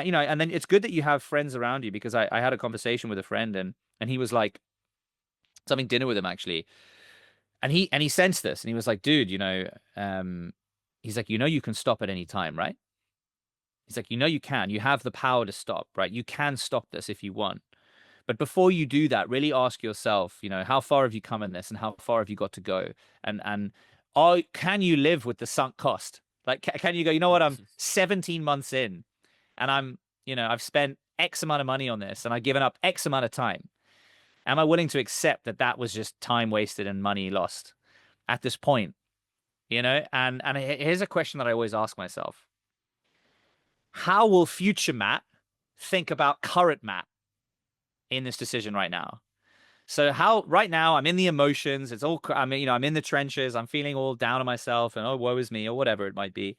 Speaker 2: you know, and then it's good that you have friends around you, because I had a conversation with a friend, and he was like, having dinner with him actually, and he sensed this, and he was like, dude, you know, he's like, you know, you can stop at any time, right? He's like, you know, you have the power to stop, right? You can stop this if you want. But before you do that, really ask yourself, you know, how far have you come in this, and how far have you got to go? And can you live with the sunk cost? Like, can you go, you know what, I'm 17 months in, and you know, I've spent X amount of money on this, and I've given up X amount of time. Am I willing to accept that that was just time wasted and money lost at this point? You know, and here's a question that I always ask myself. How will future Matt think about current Matt in this decision right now? So how right now I'm in the emotions, it's all, I mean, you know, I'm in the trenches, I'm feeling all down on myself, and oh, woe is me, or whatever it might be.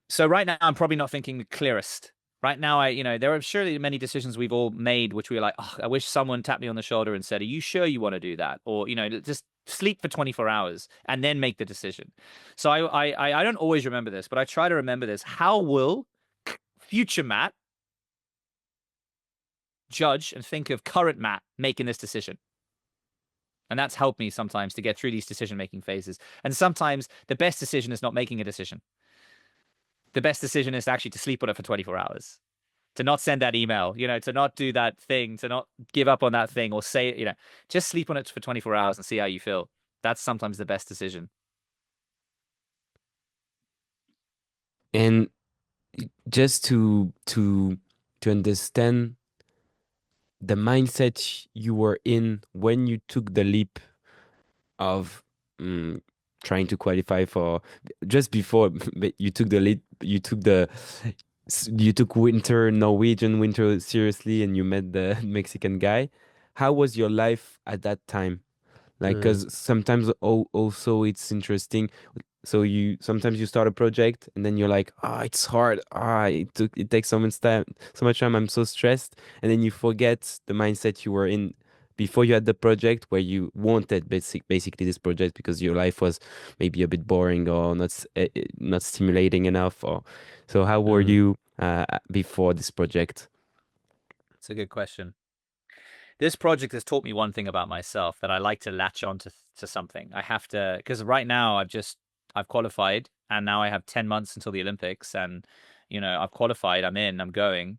Speaker 2: So right now I'm probably not thinking the clearest. Right now, you know, there are surely many decisions we've all made which we were like, oh, I wish someone tapped me on the shoulder and said, are you sure you want to do that? Or, you know, just sleep for 24 hours and then make the decision. So I don't always remember this, but I try to remember this. How will future Matt judge and think of current Matt making this decision? And that's helped me sometimes to get through these decision-making phases. And sometimes the best decision is not making a decision. The best decision is actually to sleep on it for 24 hours, to not send that email, you know, to not do that thing, to not give up on that thing, or say, you know, just sleep on it for 24 hours and see how you feel. That's sometimes the best decision.
Speaker 1: And just to understand the mindset you were in when you took the leap of mm, trying to qualify for, just before but you took the lead, you took Norwegian winter seriously, and you met the Mexican guy. How was your life at that time? Like, because sometimes also it's interesting. So you sometimes you start a project and then you're like, ah, it's hard. Ah, it takes so much time. I'm so stressed, and then you forget the mindset you were in before you had the project, where you wanted basically this project because your life was maybe a bit boring, or not stimulating enough. Or so, how were you before this project?
Speaker 2: It's a good question. This project has taught me one thing about myself, that I like to latch on to something. I have to, because right now I've qualified, and now I have 10 months until the Olympics, and, you know, I've qualified, I'm going,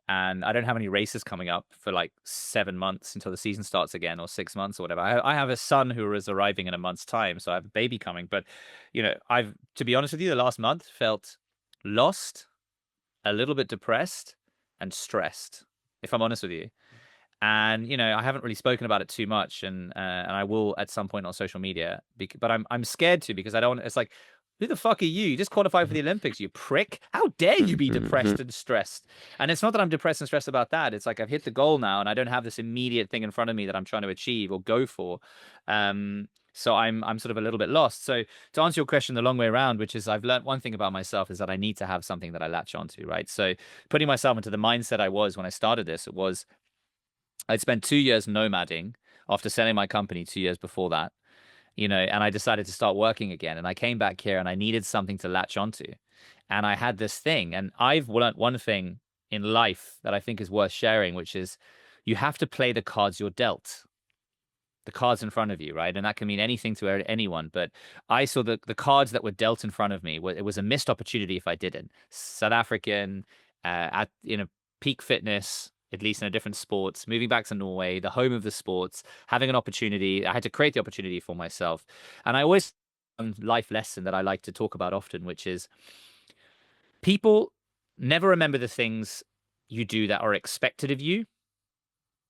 Speaker 2: and I don't have any races coming up for like 7 months until the season starts again, or 6 months or whatever. I have a son who is arriving in a month's time, so I have a baby coming. But, you know, to be honest with you, the last month felt lost, a little bit depressed, and stressed, if I'm honest with you. And I haven't really spoken about it too much, and I will at some point on social media. But I'm scared to, because I don't. It's like, who the fuck are you? You just qualified for the Olympics, you prick! How dare you be depressed and stressed? And it's not that I'm depressed and stressed about that. It's like I've hit the goal now, and I don't have this immediate thing in front of me that I'm trying to achieve or go for. So I'm sort of a little bit lost. So to answer your question the long way around, which is, I've learned one thing about myself, is that I need to have something that I latch onto, right? So putting myself into the mindset I was when I started this, it was, I'd spent 2 years nomading after selling my company 2 years before that, and I decided to start working again. And I came back here and I needed something to latch onto. And I had this thing. And I've learned one thing in life that I think is worth sharing, which is you have to play the cards you're dealt, the cards in front of you, right? And that can mean anything to anyone. But I saw the cards that were dealt in front of me. It was a missed opportunity if I didn't. South African, at peak fitness, at least in a different sports, moving back to Norway, the home of the sports, having an opportunity. I had to create the opportunity for myself. And I always life lesson that I like to talk about often, which is people never remember the things you do that are expected of you,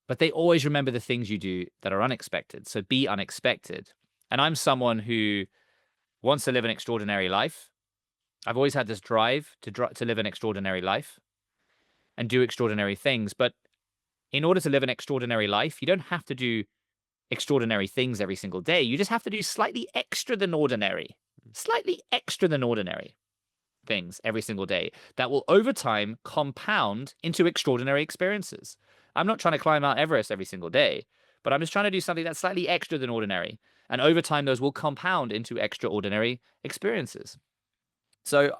Speaker 2: but they always remember the things you do that are unexpected. So be unexpected. And I'm someone who wants to live an extraordinary life. I've always had this drive to live an extraordinary life and do extraordinary things. But in order to live an extraordinary life, you don't have to do extraordinary things every single day. You just have to do slightly extra than ordinary things every single day that will over time compound into extraordinary experiences. I'm not trying to climb Mount Everest every single day, but I'm just trying to do something that's slightly extra than ordinary. And over time, those will compound into extraordinary experiences. So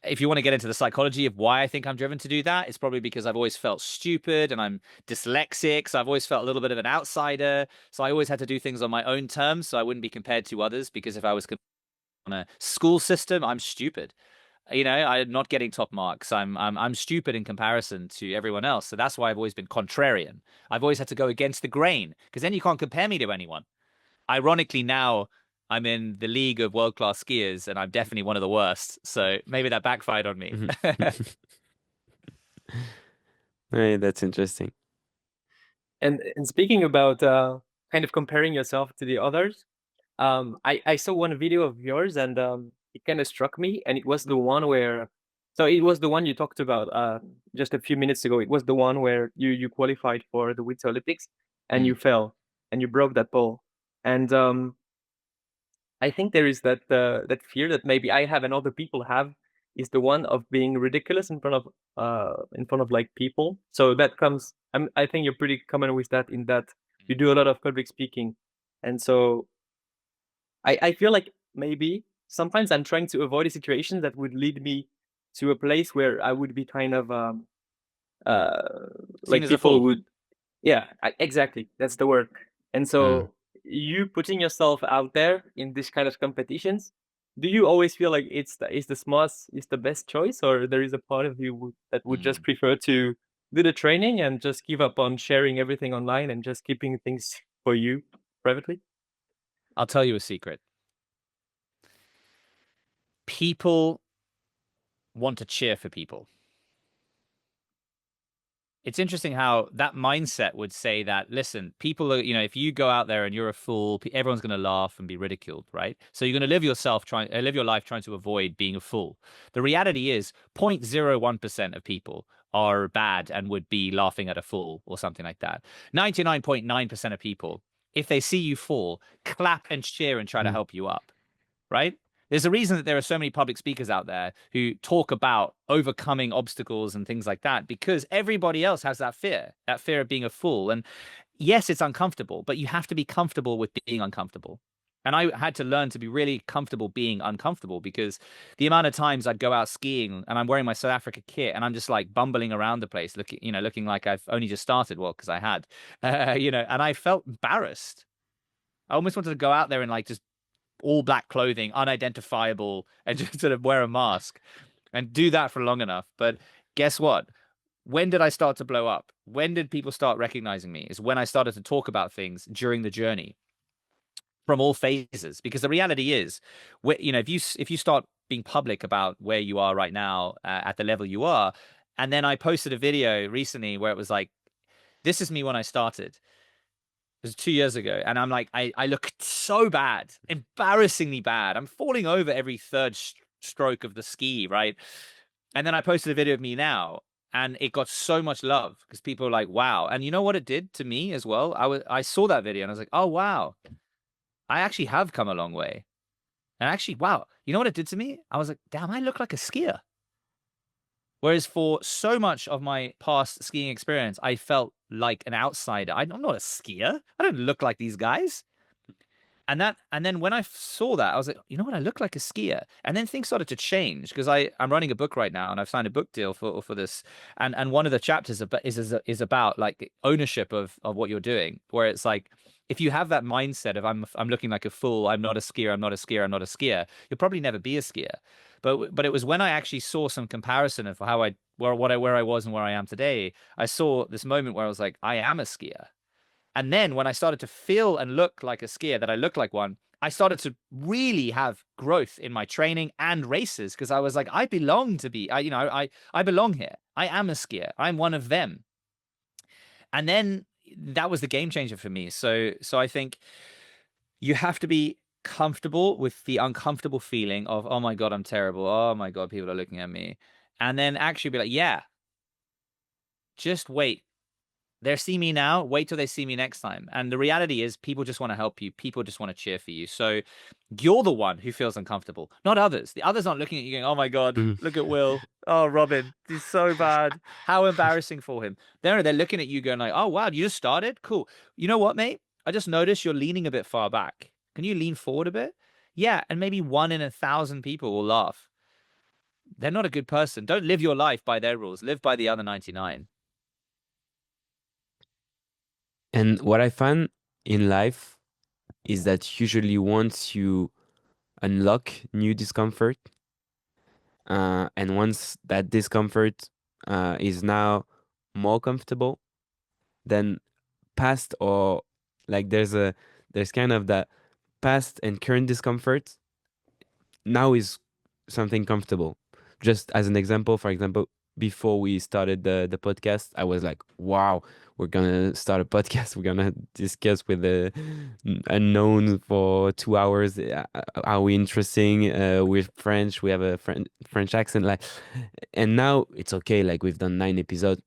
Speaker 2: if you want to get into the psychology of why I think I'm driven to do that, it's probably because I've always felt stupid and I'm dyslexic. So I've always felt a little bit of an outsider. So I always had to do things on my own terms, so I wouldn't be compared to others, because if I was on a school system, I'm stupid. I'm not getting top marks. I'm stupid in comparison to everyone else. So that's why I've always been contrarian. I've always had to go against the grain, because then you can't compare me to anyone. Ironically, now I'm in the league of world-class skiers, and I'm definitely one of the worst. So maybe that backfired on me.
Speaker 1: Right, that's interesting.
Speaker 3: And speaking about kind of comparing yourself to the others, I saw one video of yours, and it kind of struck me. And it was the one where, so it was the one you talked about just a few minutes ago. It was the one where you qualified for the Winter Olympics, and you fell and you broke that pole. And I think there is that fear that maybe I have and other people have, is the one of being ridiculous in front of like people. So that comes. I think you're pretty common with that, in that you do a lot of public speaking, and so I feel like maybe sometimes I'm trying to avoid a situation that would lead me to a place where I would be kind of
Speaker 2: Seen
Speaker 3: like
Speaker 2: as a
Speaker 3: people
Speaker 2: fool.
Speaker 3: would, yeah, exactly, that's the word. And so you putting yourself out there in this kind of competitions, do you always feel like it's the smartest, is the best choice, or there is a part of you that would just prefer to do the training and just give up on sharing everything online and just keeping things for you privately?
Speaker 2: I'll tell you a secret. People want to cheer for people. It's interesting how that mindset would say that, listen, people are, if you go out there and you're a fool, everyone's going to laugh and be ridiculed, right? So you're going to live your life trying to avoid being a fool. The reality is 0.01% of people are bad and would be laughing at a fool or something like that. 99.9% of people, if they see you fall, clap and cheer and try to help you up, right? There's a reason that there are so many public speakers out there who talk about overcoming obstacles and things like that, because everybody else has that fear of being a fool. And yes, it's uncomfortable, but you have to be comfortable with being uncomfortable. And I had to learn to be really comfortable being uncomfortable, because the amount of times I'd go out skiing and I'm wearing my South Africa kit and I'm just like bumbling around the place, looking like I've only just started. Well, because I had, and I felt embarrassed. I almost wanted to go out there and like just all black clothing, unidentifiable, and just sort of wear a mask and do that for long enough. But guess what? When did I start to blow up? When did people start recognizing me? Is when I started to talk about things during the journey from all phases. Because the reality is, if you start being public about where you are right now at the level you are, and then I posted a video recently where it was like, this is me when I started. It was 2 years ago, and I'm like, I look so bad, embarrassingly bad. I'm falling over every third stroke of the ski, right? And then I posted a video of me now, and it got so much love because people were like, wow. And you know what it did to me as well? I saw that video and I was like, oh wow, I actually have come a long way. And actually, wow, you know what it did to me? I was like, damn, I look like a skier. Whereas for so much of my past skiing experience, I felt like an outsider. I'm not a skier. I don't look like these guys. And then when I saw that, I was like, you know what? I look like a skier. And then things started to change because I'm running a book right now, and I've signed a book deal for this. And one of the chapters is about like ownership of what you're doing, where it's like, if you have that mindset of I'm looking like a fool, I'm not a skier, I'm not a skier, I'm not a skier, you'll probably never be a skier. But it was when I actually saw some comparison of how where I was and where I am today, I saw this moment where I was like, I am a skier. And then when I started to feel and look like a skier, that I looked like one, I started to really have growth in my training and races because I was like, I belong to be, I belong here. I am a skier. I'm one of them. And then that was the game changer for me. So I think you have to be comfortable with the uncomfortable feeling of, oh my God, I'm terrible. Oh my God, people are looking at me. And then actually be like, yeah, just wait. They see me now, wait till they see me next time. And the reality is people just want to help you. People just want to cheer for you. So you're the one who feels uncomfortable, not others. The others aren't looking at you going, oh my God, look at Will. Oh, Robin, he's so bad. How embarrassing for him. They're looking at you going like, oh, wow, you just started? Cool. You know what, mate? I just noticed you're leaning a bit far back. Can you lean forward a bit? Yeah. And maybe 1 in 1,000 people will laugh. They're not a good person. Don't live your life by their rules. Live by the other 99.
Speaker 1: And what I find in life is that usually once you unlock new discomfort, and once that discomfort is now more comfortable, then past or like there's kind of that past and current discomfort now is something comfortable. Just as an example, for example, before we started the podcast, I was like, wow, we're gonna start a podcast. We're gonna discuss with the unknown for 2 hours. Are we interesting? We're French. We have a French accent. Like, and now it's okay. Like we've done 9 episodes.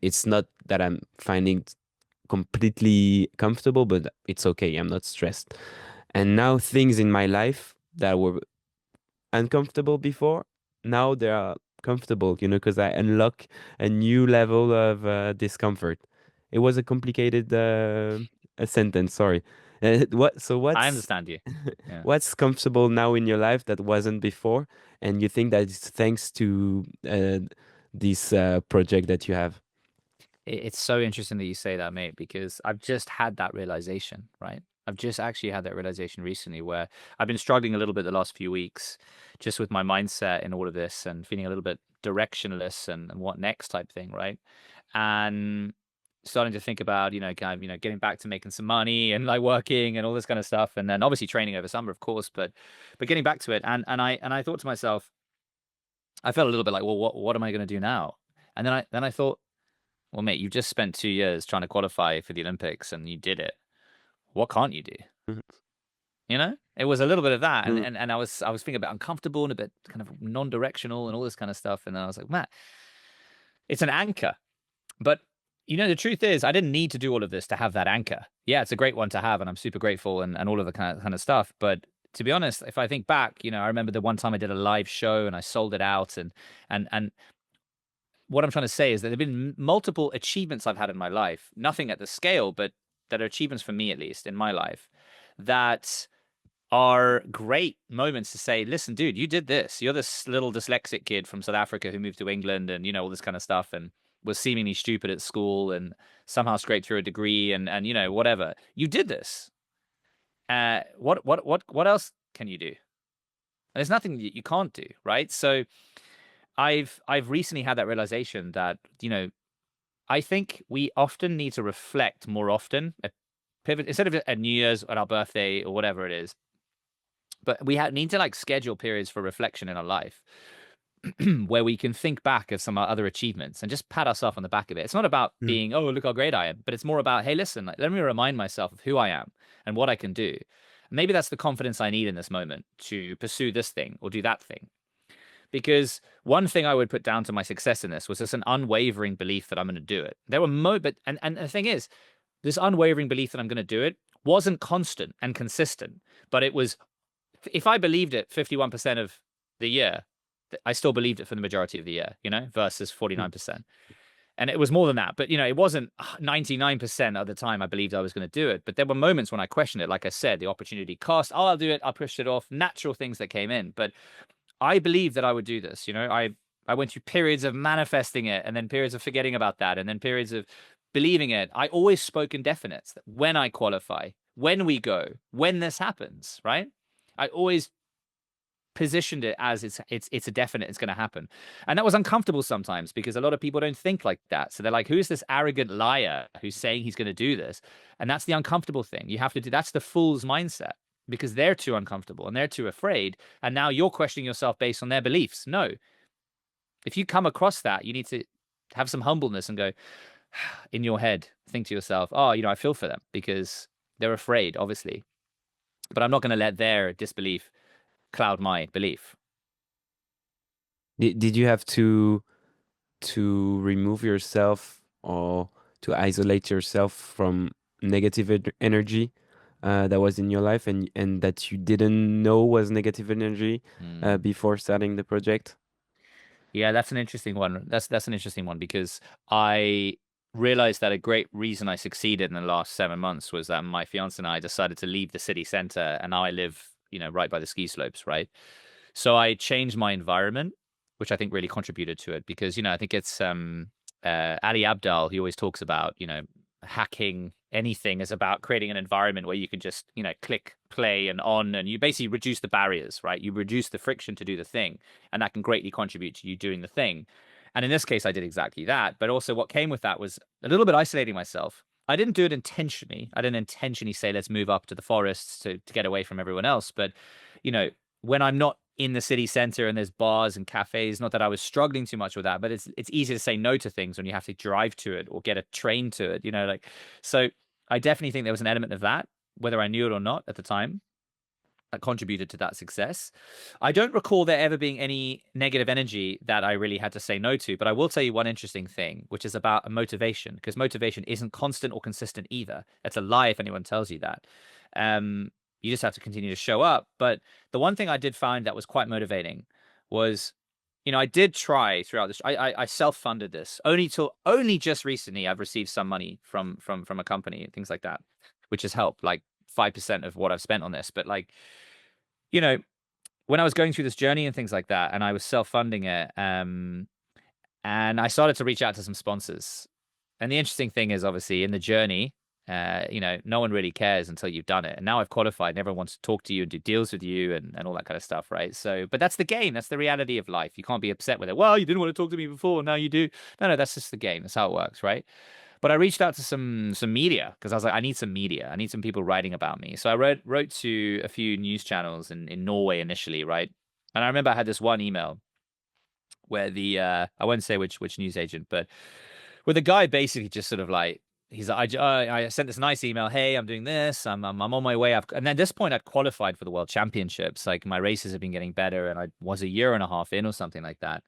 Speaker 1: It's not that I'm finding completely comfortable, but it's okay. I'm not stressed. And now things in my life that were uncomfortable before, now they are comfortable, because I unlock a new level of discomfort. It was a complicated a sentence, sorry.
Speaker 2: I
Speaker 1: What's
Speaker 2: understand you. Yeah.
Speaker 1: what's comfortable now in your life that wasn't before, and you think that it's thanks to this project that you have?
Speaker 2: It's so interesting that you say that, mate, because I've just had that realization, right? I've just actually had that realization recently where I've been struggling a little bit the last few weeks just with my mindset in all of this and feeling a little bit directionless and what next type thing, right? And starting to think about, getting back to making some money and like working and all this kind of stuff. And then obviously training over summer, of course, but getting back to it. And I thought to myself, I felt a little bit like, well, what am I going to do now? And then I thought, well, mate, you just spent 2 years trying to qualify for the Olympics and you did it. What can't you do?
Speaker 1: Mhm.
Speaker 2: It was a little bit of that.
Speaker 1: Mm.
Speaker 2: And I was feeling a bit uncomfortable and a bit kind of non-directional and all this kind of stuff. And then I was like, Matt, it's an anchor. But the truth is I didn't need to do all of this to have that anchor. Yeah, it's a great one to have, and I'm super grateful and all of the kind of stuff. But to be honest, if I think back, I remember the one time I did a live show and I sold it out and what I'm trying to say is that there have been multiple achievements I've had in my life, nothing at the scale, but that are achievements for me, at least in my life, that are great moments to say, listen, dude, you did this. You're this little dyslexic kid from South Africa who moved to England and, all this kind of stuff and was seemingly stupid at school and somehow scraped through a degree and whatever. You did this. What else can you do? And there's nothing that you can't do, right? So I've recently had that realization that, I think we often need to reflect more often, pivot instead of at New Year's, at our birthday, or whatever it is. But we need to like schedule periods for reflection in our life. where we can think back of some other achievements and just pat ourselves on the back of it. It's not about being, oh, look how great I am, but it's more about, hey, listen, like, let me remind myself of who I am and what I can do. Maybe that's the confidence I need in this moment to pursue this thing or do that thing. Because one thing I would put down to my success in this was just an unwavering belief that I'm going to do it. There were and the thing is, this unwavering belief that I'm going to do it wasn't constant and consistent, but it was, if I believed it 51% of the year, I still believed it for the majority of the year, versus 49%. And it was more than that, but it wasn't 99% of the time I believed I was going to do it. But there were moments when I questioned it. Like I said, the opportunity cost, oh, I'll do it. I'll push it off. Natural things that came in. But I believed that I would do this. I went through periods of manifesting it and then periods of forgetting about that and then periods of believing it. I always spoke in definites that when I qualify, when we go, when this happens, right? I always positioned it as it's a definite, it's going to happen. And that was uncomfortable sometimes because a lot of people don't think like that. So they're like, who's this arrogant liar who's saying he's going to do this? And that's the uncomfortable thing. You have to do, that's the fool's mindset, because they're too uncomfortable and they're too afraid. And now you're questioning yourself based on their beliefs. No. If you come across that, you need to have some humbleness and go in your head, think to yourself, oh, I feel for them because they're afraid, obviously. But I'm not going to let their disbelief cloud my belief.
Speaker 1: Did you have to remove yourself or to isolate yourself from negative energy that was in your life and that you didn't know was negative energy before starting the project?
Speaker 2: Yeah, that's an interesting one. That's an interesting one because I realized that a great reason I succeeded in the last 7 months was that my fiance and I decided to leave the city center, and now I live, right by the ski slopes, right? So I changed my environment, which I think really contributed to it because, I think it's Ali Abdaal, he always talks about, hacking anything is about creating an environment where you can just, click play and on, and you basically reduce the barriers, right? You reduce the friction to do the thing, and that can greatly contribute to you doing the thing. And in this case, I did exactly that. But also what came with that was a little bit isolating myself. I didn't do it intentionally. I didn't intentionally say, let's move up to the forests to get away from everyone else. But, when I'm not in the city center and there's bars and cafes, not that I was struggling too much with that, but it's easy to say no to things when you have to drive to it or get a train to it, so I definitely think there was an element of that, whether I knew it or not at the time, that contributed to that success. I don't recall there ever being any negative energy that I really had to say no to, but I will tell you one interesting thing, which is about a motivation, because motivation isn't constant or consistent either. It's a lie if anyone tells you that. You just have to continue to show up. But the one thing I did find that was quite motivating was, I did try throughout this. I self-funded this only just recently. I've received some money from a company and things like that, which has helped, like 5% of what I've spent on this. But like, when I was going through this journey and things like that, and I was self-funding it, and I started to reach out to some sponsors. And the interesting thing is, obviously, in the journey, no one really cares until you've done it. And now I've qualified and everyone wants to talk to you and do deals with you and all that kind of stuff, right? So, but that's the game. That's the reality of life. You can't be upset with it. Well, you didn't want to talk to me before, now you do. No, that's just the game. That's how it works, right? But I reached out to some media because I was like, I need some media. I need some people writing about me. So I wrote to a few news channels in Norway initially, right? And I remember I had this one email where I won't say which news agent, but where the guy basically just sort of like, he's like, I sent this nice email. Hey, I'm doing this. I'm on my way. And at this point, I'd qualified for the World Championships. Like my races have been getting better, and I was a year and a half in or something like that.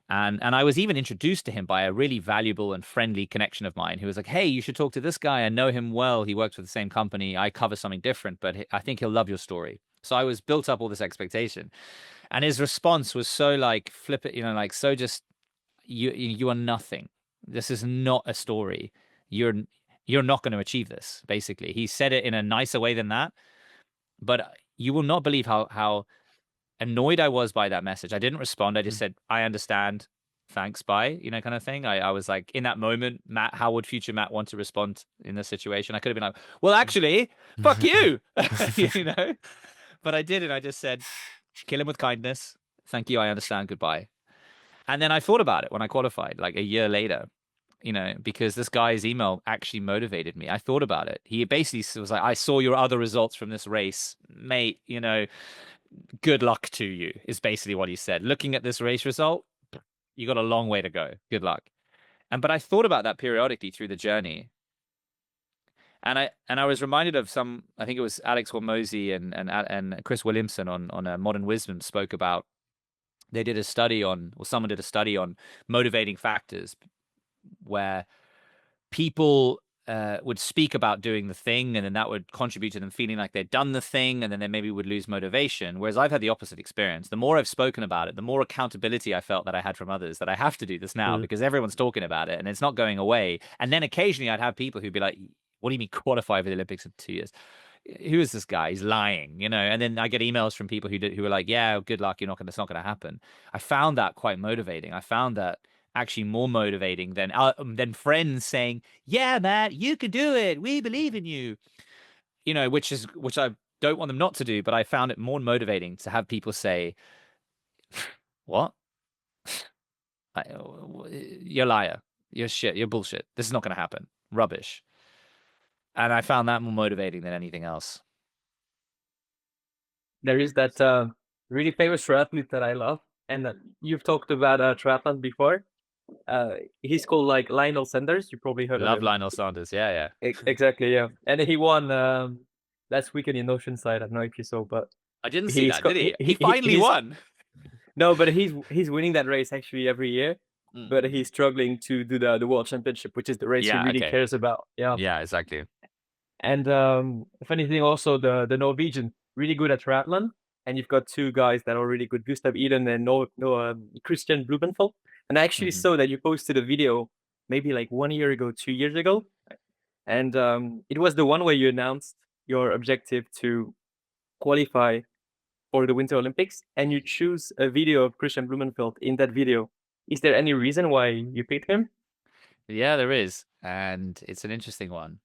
Speaker 2: And I was even introduced to him by a really valuable and friendly connection of mine who was like, hey, you should talk to this guy. I know him well. He works for the same company. I cover something different, but I think he'll love your story. So I was built up all this expectation. And his response was so like, flip it, like, so just, you are nothing. This is not a story. You're not going to achieve this, basically. He said it in a nicer way than that. But you will not believe how annoyed I was by that message. I didn't respond. I just said, I understand. Thanks, bye, kind of thing. I was like, in that moment, Matt, how would future Matt want to respond in this situation? I could have been like, well, actually, fuck you, But I didn't. I just said, kill him with kindness. Thank you. I understand. Goodbye. And then I thought about it when I qualified, like a year later, because this guy's email actually motivated me. I thought about it. He basically was like, I saw your other results from this race, mate, good luck to you is basically what he said. Looking at this race result, you got a long way to go. Good luck. But I thought about that periodically through the journey. And I was reminded of some, I think it was Alex Hormozy and Chris Williamson on Modern Wisdom spoke about, they did a study on, or someone did a study on motivating factors where people would speak about doing the thing, and then that would contribute to them feeling like they'd done the thing, and then they maybe would lose motivation. Whereas I've had the opposite experience. The more I've spoken about it, the more accountability I felt that I had from others, that I have to do this now because everyone's talking about it and it's not going away. And then occasionally I'd have people who'd be like, what do you mean qualify for the Olympics in 2 years? Who is this guy? He's lying, you know? And then I get emails from people who were like, yeah, good luck. It's not going to happen. I found that quite motivating. I found that actually more motivating than friends saying, yeah, Matt, you can do it. We believe in you, which I don't want them not to do. But I found it more motivating to have people say, what? You're a liar. You're shit. You're bullshit. This is not going to happen. Rubbish. And I found that more motivating than anything else.
Speaker 3: There is that really famous triathlete that I love, and you've talked about triathlon before. He's called like Lionel Sanders. You probably heard of him.
Speaker 2: Love Lionel Sanders. Yeah.
Speaker 3: Exactly, yeah. And he won last weekend in Oceanside. I don't know if you saw, but
Speaker 2: I didn't see that, did he? He finally won.
Speaker 3: No, but he's winning that race actually every year. But he's struggling to do the World Championship, which is the race he really cares about.
Speaker 2: Yeah, exactly.
Speaker 3: And funny thing also, the Norwegian, really good at triathlon. And you've got two guys that are really good, Gustav Iden and Christian Blummenfelt. And I actually saw that you posted a video maybe like 1 year ago, 2 years ago. And it was the one where you announced your objective to qualify for the Winter Olympics, and you choose a video of Christian Blummenfelt in that video. Is there any reason why you picked him?
Speaker 2: Yeah, there is. And it's an interesting one.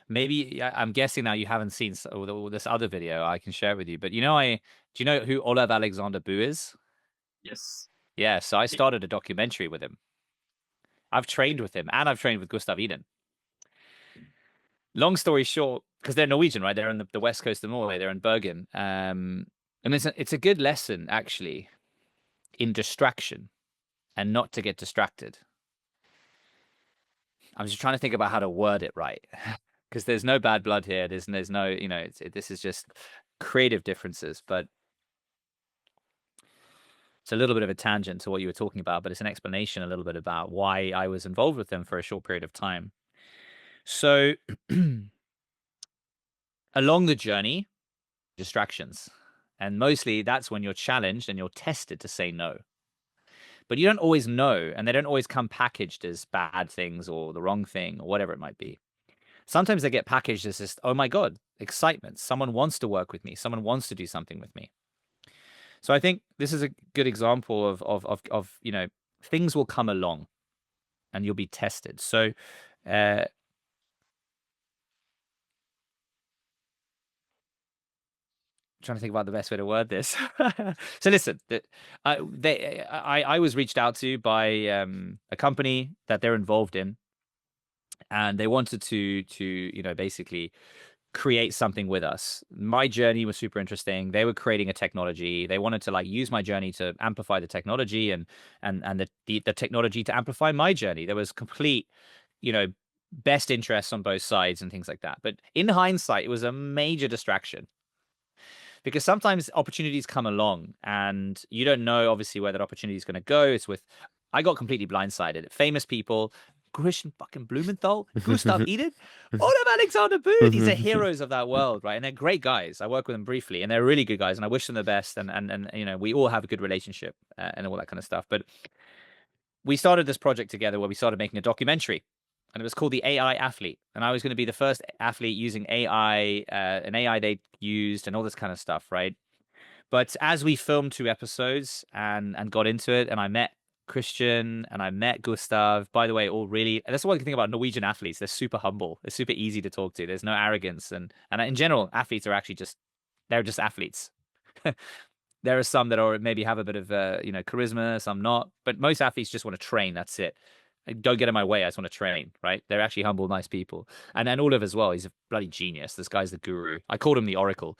Speaker 2: Maybe I'm guessing now you haven't seen this other video. I can share it with you. But do you know who Olav Alexander Bu is?
Speaker 3: Yes.
Speaker 2: Yeah, so I started a documentary with him. I've trained with him, and I've trained with Gustav Iden. Long story short, because they're Norwegian, right? They're on the west coast of Norway. They're in Bergen. And it's a good lesson, actually, in distraction and not to get distracted. I'm just trying to think about how to word it right. Because there's no bad blood here. There's no, this is just creative differences. But it's a little bit of a tangent to what you were talking about, but it's an explanation a little bit about why I was involved with them for a short period of time. So along the journey, distractions. And mostly that's when you're challenged and you're tested to say no. But you don't always know, and they don't always come packaged as bad things or the wrong thing or whatever it might be. Sometimes they get packaged as just, oh my God, excitement. Someone wants to work with me. Someone wants to do something with me. So I think this is a good example of things will come along and you'll be tested. So trying to think about the best way to word this. So listen, I was reached out to by a company that they're involved in, and they wanted to basically create something with us. My journey was super interesting. They were creating a technology. They wanted to use my journey to amplify the technology and the technology to amplify my journey. There was complete, best interests on both sides and things like that. But in hindsight, it was a major distraction. Because sometimes opportunities come along and you don't know, obviously, where that opportunity is going to go. I got completely blindsided. Famous people, Christian fucking Blummenfelt, Gustav Iden, Olav Alexander Bu. These are heroes of that world, right? And they're great guys. I work with them briefly, and they're really good guys, and I wish them the best. And we all have a good relationship and all that kind of stuff. But we started this project together where we started making a documentary. And it was called the AI Athlete. And I was going to be the first athlete using AI, an AI they used and all this kind of stuff, right? But as we filmed 2 episodes and got into it, and I met Christian and I met Gustav, by the way, all really, that's one thing about Norwegian athletes. They're super humble. They're super easy to talk to. There's no arrogance. And in general, athletes are actually they're just athletes. There are some that maybe have a bit of, charisma, some not. But most athletes just want to train. That's it. don't get in my way. I just want to train, right? They're actually humble, nice people. And then Olive as well. He's a bloody genius. This guy's the guru. I called him the Oracle.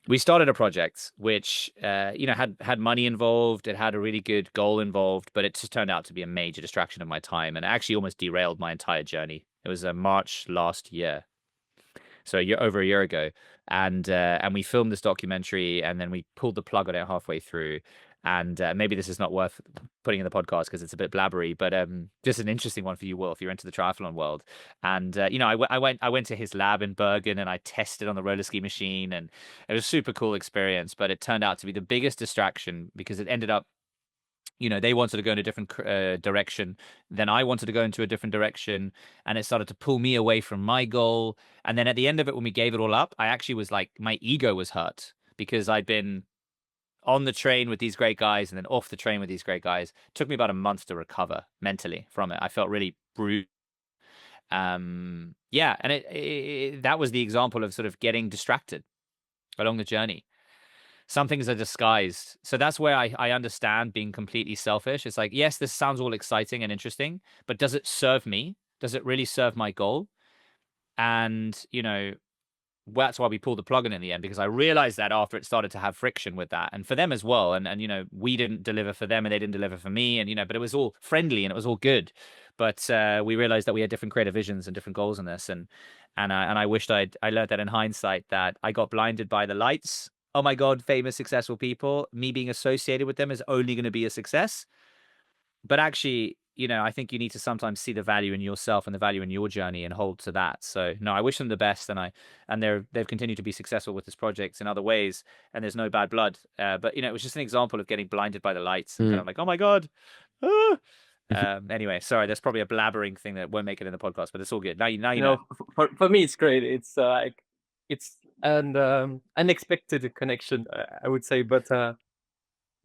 Speaker 2: We started a project which, had money involved. It had a really good goal involved, but it just turned out to be a major distraction of my time, and it actually almost derailed my entire journey. It was March last year, so over a year ago, and we filmed this documentary, and then we pulled the plug on it halfway through. And maybe this is not worth putting in the podcast because it's a bit blabbery, but just an interesting one for you, Will, if you're into the triathlon world. And I went to his lab in Bergen and I tested on the roller ski machine, and it was a super cool experience. But it turned out to be the biggest distraction because it ended up, they wanted to go in a different direction. Then I wanted to go into a different direction, and it started to pull me away from my goal. And then at the end of it, when we gave it all up, I actually was like, my ego was hurt because I'd been on the train with these great guys and then off the train with these great guys. It took me about a month to recover mentally from it. I felt really bruised. And that was the example of sort of getting distracted along the journey. Some things are disguised. So that's where I understand being completely selfish. It's like, yes, this sounds all exciting and interesting, but does it serve me? Does it really serve my goal? And, that's why we pulled the plug in the end, because I realized that after it started to have friction with that, and for them as well. And we didn't deliver for them and they didn't deliver for me. And, but it was all friendly and it was all good. But we realized that we had different creative visions and different goals in this. And I wished I learned that in hindsight, that I got blinded by the lights. Oh my God, famous, successful people, me being associated with them is only going to be a success. But actually, I think you need to sometimes see the value in yourself and the value in your journey and hold to that. So no, I wish them the best, and they've continued to be successful with this project in other ways, and there's no bad blood. But it was just an example of getting blinded by the lights and kind of like, oh my God. Ah! Anyway, sorry, that's probably a blabbering thing that won't make it in the podcast, but it's all good. Now you know.
Speaker 3: For me, it's great. It's it's an unexpected connection, I would say, but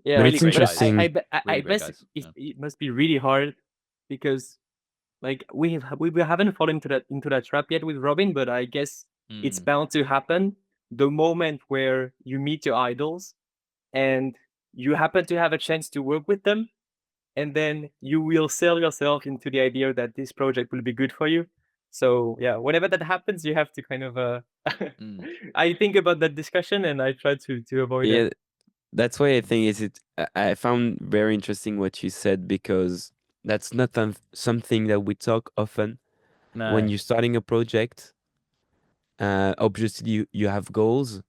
Speaker 3: yeah,
Speaker 1: But
Speaker 2: Really
Speaker 1: it's
Speaker 2: great guys.
Speaker 1: interesting.
Speaker 3: I
Speaker 2: Really great
Speaker 3: guess
Speaker 2: guys. Yeah.
Speaker 3: it must be really hard because like we haven't fallen into that trap yet with Robin, but I guess it's bound to happen the moment where you meet your idols and you happen to have a chance to work with them, and then you will sell yourself into the idea that this project will be good for you. So yeah, whenever that happens, you have to kind of I think about that discussion and I try to avoid
Speaker 1: Yeah,
Speaker 3: it.
Speaker 1: that's why I think I found very interesting what you said, because that's not something that we talk often. When
Speaker 2: No.
Speaker 1: you're starting a project, obviously you have goals,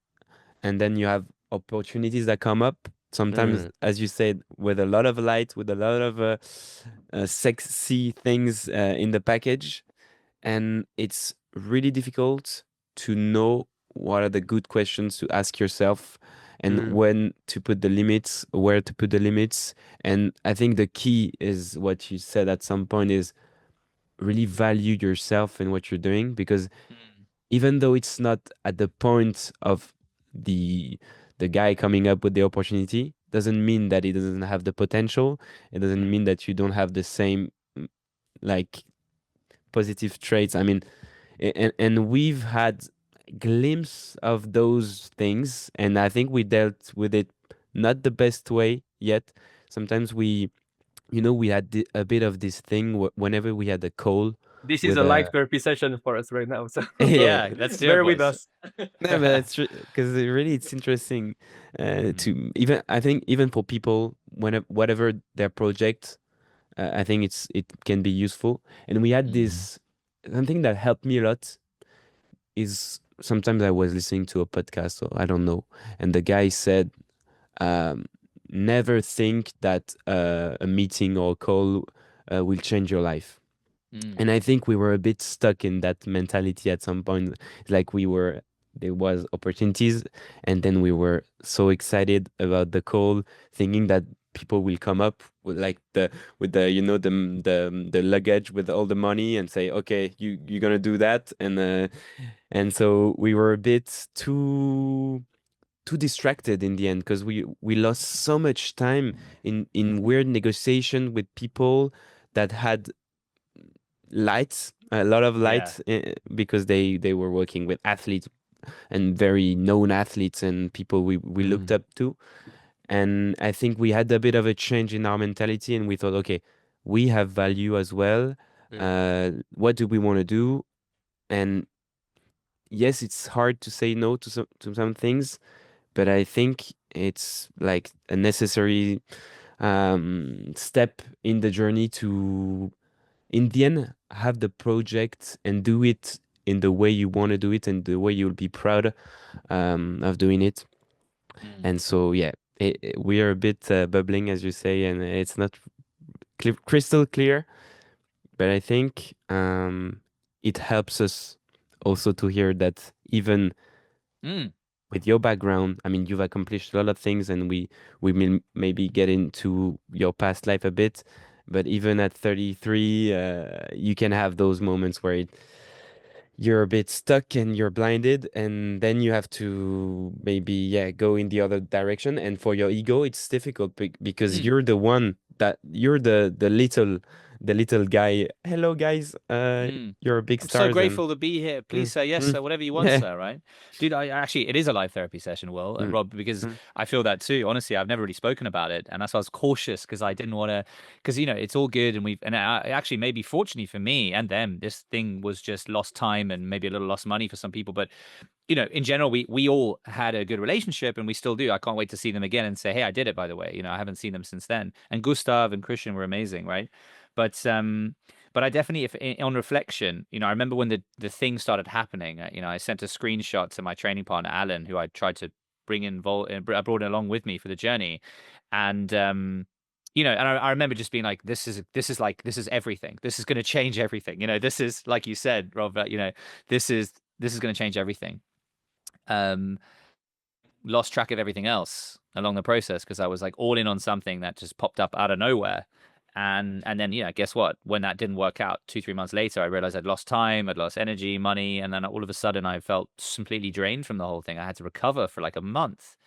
Speaker 1: and then you have opportunities that come up. Sometimes, as you said, with a lot of light, with a lot of sexy things in the package, and it's really difficult to know what are the good questions to ask yourself, and when to put the limits, where to put the limits. And I think the key is what you said at some point, is really value yourself and what you're doing, because even though it's not at the point of the guy coming up with the opportunity, doesn't mean that it doesn't have the potential. It doesn't mean that you don't have the same like positive traits. I mean, and we've had glimpse of those things, and I think we dealt with it not the best way yet. Sometimes we had a bit of this thing whenever we had a call
Speaker 3: This is
Speaker 1: with
Speaker 3: a live
Speaker 1: a
Speaker 3: therapy session for us right now, so
Speaker 1: yeah.
Speaker 2: Let's do it,
Speaker 3: bear with
Speaker 2: boys.
Speaker 3: us.
Speaker 1: No, but that's true, because really it's interesting to even, I think, even for people, whenever whatever their project, I think it can be useful. And we had this something that helped me a lot is sometimes I was listening to a podcast, or I don't know, and the guy said, um, never think that a meeting or a call will change your life. And I think we were a bit stuck in that mentality at some point. Like there was opportunities, and then we were so excited about the call, thinking that people will come up with like the the luggage with all the money and say, okay, you're gonna do that, and so we were a bit too distracted in the end, because we lost so much time in weird negotiation with people that had lights, a lot of
Speaker 2: Yeah.
Speaker 1: lights, because they were working with athletes and very known athletes and people we looked up to. And I think we had a bit of a change in our mentality, and we thought, okay, we have value as well. What do we want to do? And yes, it's hard to say no to some things, but I think it's like a necessary step in the journey to, in the end, have the project and do it in the way you want to do it and the way you'll be proud of doing it. And so, yeah, we are a bit bubbling, as you say, and it's not crystal clear, but I think it helps us also to hear that even with your background, I mean, you've accomplished a lot of things, and we will maybe get into your past life a bit, but even at 33, you can have those moments where you're a bit stuck and you're blinded, and then you have to maybe, yeah, go in the other direction. And for your ego, it's difficult because you're the one that you're the little guy. Hello, guys. You're big
Speaker 2: I'm so
Speaker 1: stars, and
Speaker 2: grateful to be here. Please say yes, sir. Whatever you want,
Speaker 1: yeah.
Speaker 2: sir. Right, dude. I actually, it is a live therapy session, Will, Rob, because
Speaker 1: Mm.
Speaker 2: I feel that too. Honestly, I've never really spoken about it, and that's why I was cautious because I didn't want to. Because it's all good, and actually maybe fortunately for me and them, this thing was just lost time and maybe a little lost money for some people, but in general, we all had a good relationship, and we still do. I can't wait to see them again and say, hey, I did it, by the way. I haven't seen them since then. And Gustav and Christian were amazing, right? But I definitely, on reflection, I remember when the thing started happening. I sent a screenshot to my training partner Alan, who I tried to bring I brought along with me for the journey, and and I remember just being like, this is everything. This is going to change everything. This is, like you said, Rob. This is going to change everything. Lost track of everything else along the process because I was like all in on something that just popped up out of nowhere. And then, guess what? When that didn't work out 2-3 months later, I realized I'd lost time, I'd lost energy, money, and then all of a sudden I felt completely drained from the whole thing. I had to recover for like a month,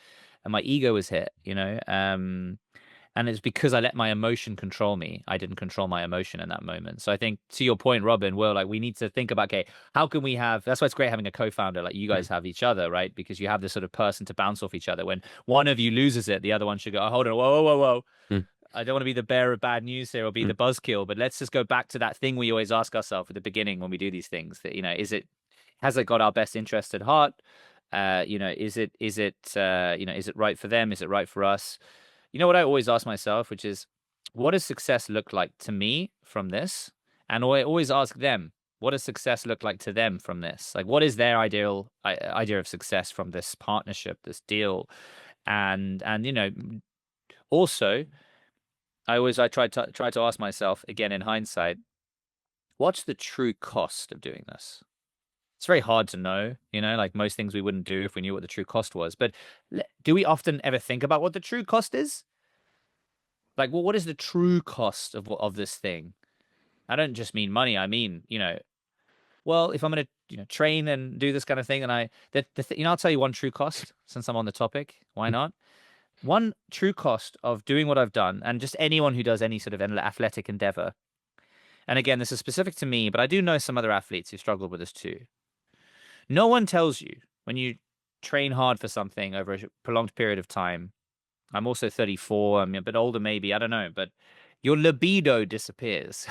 Speaker 2: and my ego was hit, and it's because I let my emotion control me. I didn't control my emotion in that moment. So I think, to your point, Robin, Will, like, we need to think about, okay, how can we have, that's why it's great having a co-founder like you guys have each other, right? Because you have this sort of person to bounce off each other. When one of you loses it, the other one should go, oh, hold on, whoa, whoa, whoa, whoa.
Speaker 1: Mm.
Speaker 2: I don't want to be the bearer of bad news here or be the buzzkill, but let's just go back to that thing we always ask ourselves at the beginning when we do these things, that, has it got our best interest at heart? Is it right for them? Is it right for us? You know what I always ask myself, which is, what does success look like to me from this? And I always ask them, what does success look like to them from this? Like, what is their ideal idea of success from this partnership, this deal? And also, I try to ask myself again in hindsight, what's the true cost of doing this? It's very hard to know, like most things we wouldn't do if we knew what the true cost was. But do we often ever think about what the true cost is? Like, well, what is the true cost of this thing? I don't just mean money. I mean, well, if I'm going to, train and do this kind of thing, and I'll tell you one true cost since I'm on the topic. Why not? One true cost of doing what I've done, and just anyone who does any sort of athletic endeavor. And again, this is specific to me, but I do know some other athletes who struggled with this too. No one tells you when you train hard for something over a prolonged period of time. I'm also 34. I'm a bit older, maybe. I don't know, but your libido disappears.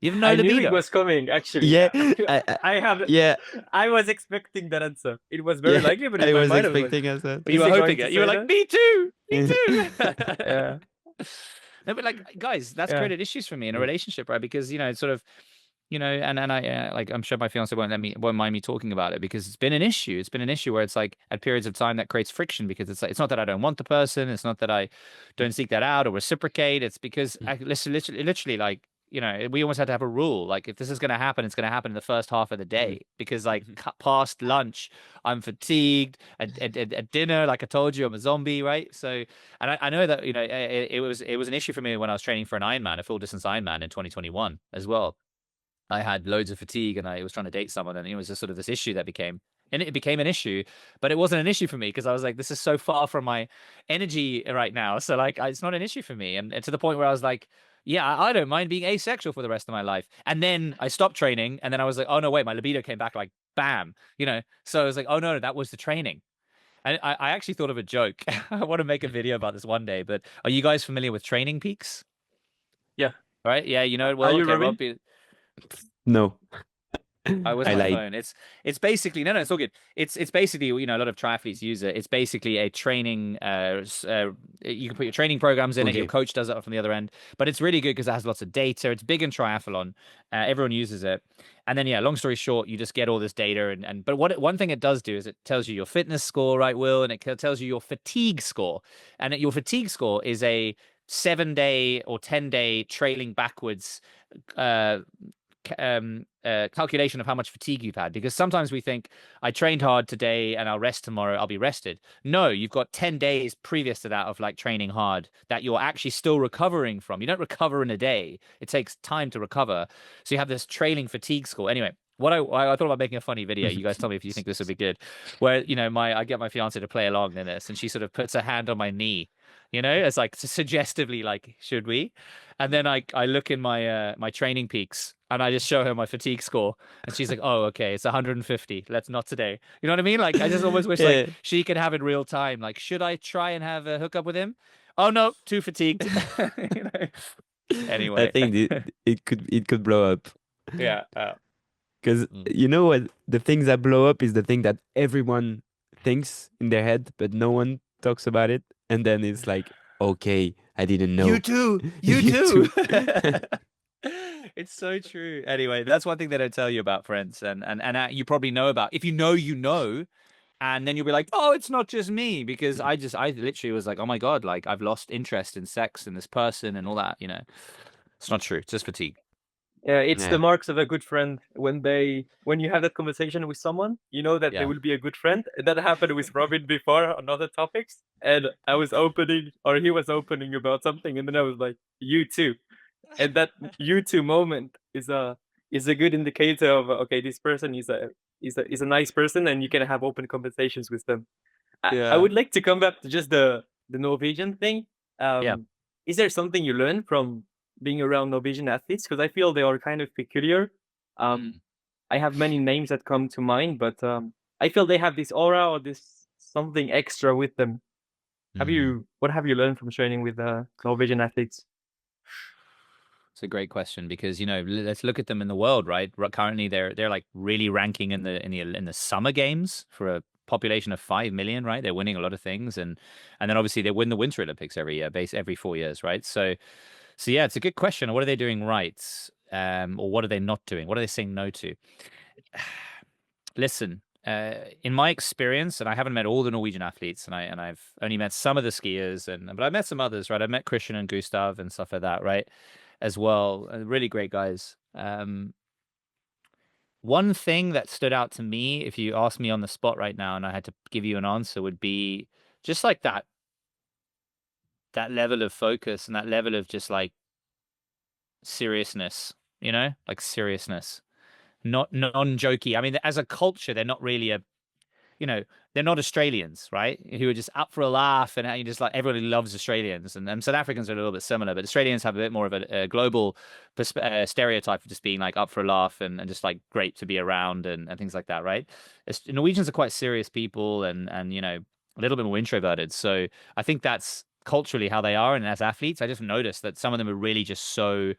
Speaker 2: You have no
Speaker 3: I
Speaker 2: libido.
Speaker 3: knew it was coming, actually.
Speaker 1: Yeah,
Speaker 3: I have.
Speaker 1: yeah,
Speaker 3: I was expecting that answer. It was very likely, but in
Speaker 1: I
Speaker 3: my
Speaker 1: was
Speaker 3: mind, I was like,
Speaker 1: expecting as that.
Speaker 2: But you
Speaker 3: is
Speaker 2: were
Speaker 3: he
Speaker 2: hoping
Speaker 3: going to
Speaker 2: it. You were
Speaker 3: say
Speaker 2: like,
Speaker 3: that?
Speaker 2: me too. Me too.
Speaker 3: Yeah.
Speaker 2: No, but like, guys, that's
Speaker 3: Yeah.
Speaker 2: created issues for me in a relationship, right? Because it's sort of, and I like, I'm sure my fiance won't mind me talking about it, because it's been an issue. It's been an issue where it's like at periods of time that creates friction, because it's like, it's not that I don't want the person, it's not that I don't seek that out or reciprocate. It's because I literally like, we almost had to have a rule. Like, if this is going to happen, it's going to happen in the first half of the day, because like past lunch, I'm fatigued. At dinner, like I told you, I'm a zombie, right? So, and I know that, it was an issue for me when I was training for an Ironman, a full distance Ironman in 2021 as well. I had loads of fatigue, and I was trying to date someone, and it was just sort of this issue that became, and it became an issue, but it wasn't an issue for me because I was like, this is so far from my energy right now. So like, it's not an issue for me. And to the point where I was like, yeah, I don't mind being asexual for the rest of my life. And then I stopped training, and then I was like, oh no, wait, my libido came back like bam, So I was like, oh no, that was the training. And I actually thought of a joke. I want to make a video about this one day, but are you guys familiar with training peaks?
Speaker 3: Yeah.
Speaker 2: right? Yeah, you know it
Speaker 3: Are
Speaker 2: well.
Speaker 3: you
Speaker 2: Okay,
Speaker 3: Robin?
Speaker 2: Rob,
Speaker 1: No,
Speaker 2: where's
Speaker 1: I
Speaker 2: my
Speaker 1: lied.
Speaker 2: phone? It's basically no, it's all good. It's basically, you know, a lot of triathletes use it. It's basically a training. You can put your training programs in it. Your
Speaker 1: Okay.
Speaker 2: coach does it from the other end, but it's really good because it has lots of data. It's big in triathlon. Everyone uses it, and then yeah, long story short, you just get all this data and but one thing it does do is it tells you your fitness score, right, Will, and it tells you your fatigue score, and your fatigue score is a 7 day or 10 day trailing backwards uh calculation of how much fatigue you've had, because sometimes we think I trained hard today and I'll rest tomorrow, I'll be rested. No, you've got 10 days previous to that of like training hard that you're actually still recovering from. You don't recover in a day, it takes time to recover. So you have this trailing fatigue score. Anyway, I thought about making a funny video. You guys tell me if you think this would be good. Where, you know, I get my fiance to play along in this, and she sort of puts her hand on my knee, you know, as like suggestively, like, should we? And then I look in my training peaks and I just show her my fatigue score, and she's like, "Oh, okay, it's 150. Let's not today." You know what I mean? Like, I just almost wish like
Speaker 1: Yeah.
Speaker 2: she could have it real time. Like, should I try and have a hookup with him? Oh no, too fatigued. You know?
Speaker 1: I
Speaker 2: Anyway,
Speaker 1: think it could blow up.
Speaker 2: yeah.
Speaker 1: Because
Speaker 2: Mm.
Speaker 1: you know what? The things that blow up is the thing that everyone thinks in their head, but no one talks about it. And then it's like, okay, I didn't
Speaker 2: You
Speaker 1: know.
Speaker 2: too. You
Speaker 1: You
Speaker 2: too.
Speaker 1: too.
Speaker 2: It's so true. Anyway, that's one thing they don't tell you about friends, and you probably know about. If you know, you know, and then you'll be like, oh, it's not just me, because I literally was like, oh my God, like I've lost interest in sex and this person and all that, you know. It's not true. It's just fatigue.
Speaker 3: Yeah, it's the
Speaker 1: Yeah.
Speaker 3: marks of a good friend when you have that conversation with someone, you know that they
Speaker 2: Yeah.
Speaker 3: will be a good friend. And that happened with Robin before on other topics. And I was opening, or he was opening about something, and then I was like, "You too." And that "you too" moment is a good indicator of okay, this person is a nice person, and you can have open conversations with them. I
Speaker 2: Yeah.
Speaker 3: would like to come back to just the Norwegian thing.
Speaker 2: Yeah.
Speaker 3: Is there something you learned from being around Norwegian athletes? Because I feel they are kind of peculiar.
Speaker 2: Mm.
Speaker 3: I have many names that come to mind, but I feel they have this aura or this something extra with them.
Speaker 2: Mm.
Speaker 3: What have you learned from training with Norwegian athletes?
Speaker 2: It's a great question because, you know, let's look at them in the world, right? Currently, they're like really ranking in the summer games for a population of 5 million, right? They're winning a lot of things, and then obviously they win the Winter Olympics every year, every 4 years, right? So yeah, it's a good question. What are they doing right? Or what are they not doing? What are they saying no to? Listen, in my experience, and I haven't met all the Norwegian athletes, and I've only met some of the skiers, but I met some others, right? I met Christian and Gustav and stuff like that, right? As well, really great guys. One thing that stood out to me, if you asked me on the spot right now, and I had to give you an answer, would be just like that level of focus and that level of just like seriousness, you know, like seriousness, not non-jokey. I mean, as a culture, they're not really you know, they're not Australians, right? Who are just up for a laugh, and you just like everybody loves Australians, and South Africans are a little bit similar, but Australians have a bit more of a global stereotype of just being like up for a laugh and just like great to be around and things like that, right? Norwegians are quite serious people and you know a little bit more introverted, so I think that's culturally how they are, and as athletes, I just noticed that some of them are really just so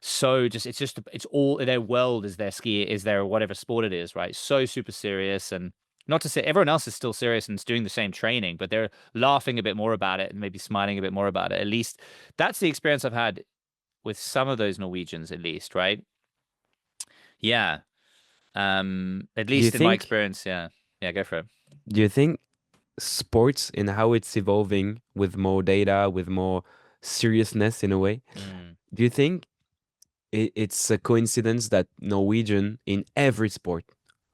Speaker 2: just it's all their world is their ski is their whatever sport it is, right? So super serious, and not to say everyone else is still serious and is doing the same training, but they're laughing a bit more about it and maybe smiling a bit more about it. At least that's the experience I've had with some of those Norwegians, at least, right? Yeah. At
Speaker 1: Do you
Speaker 2: least in my
Speaker 1: think?
Speaker 2: experience, yeah. Yeah, go for it.
Speaker 1: Do you think sports and how it's evolving with more data, with more seriousness in a way?
Speaker 2: Mm,
Speaker 1: Do you think it's a coincidence that Norwegian in every sport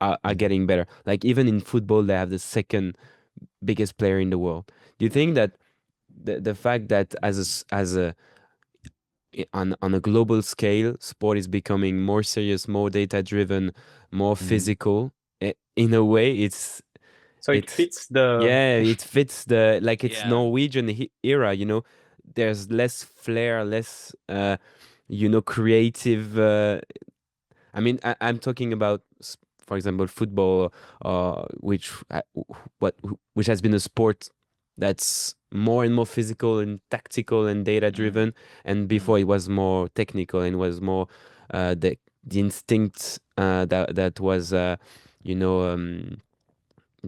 Speaker 1: are
Speaker 2: mm,
Speaker 1: getting better? Like even in football, they have the second biggest player in the world. Do you think that the fact that on a global scale, sport is becoming more serious, more data driven, more
Speaker 2: mm.
Speaker 1: physical, in a way,
Speaker 3: So it
Speaker 1: it's
Speaker 3: fits the
Speaker 1: yeah, it fits the like it's
Speaker 2: Yeah.
Speaker 1: Norwegian era, you know. There's less flair, less creative. I mean, I'm talking about, for example, football, which which has been a sport that's more and more physical and tactical and data
Speaker 2: Mm,
Speaker 1: driven. And
Speaker 2: mm,
Speaker 1: before it was more technical and was more the instinct that was you know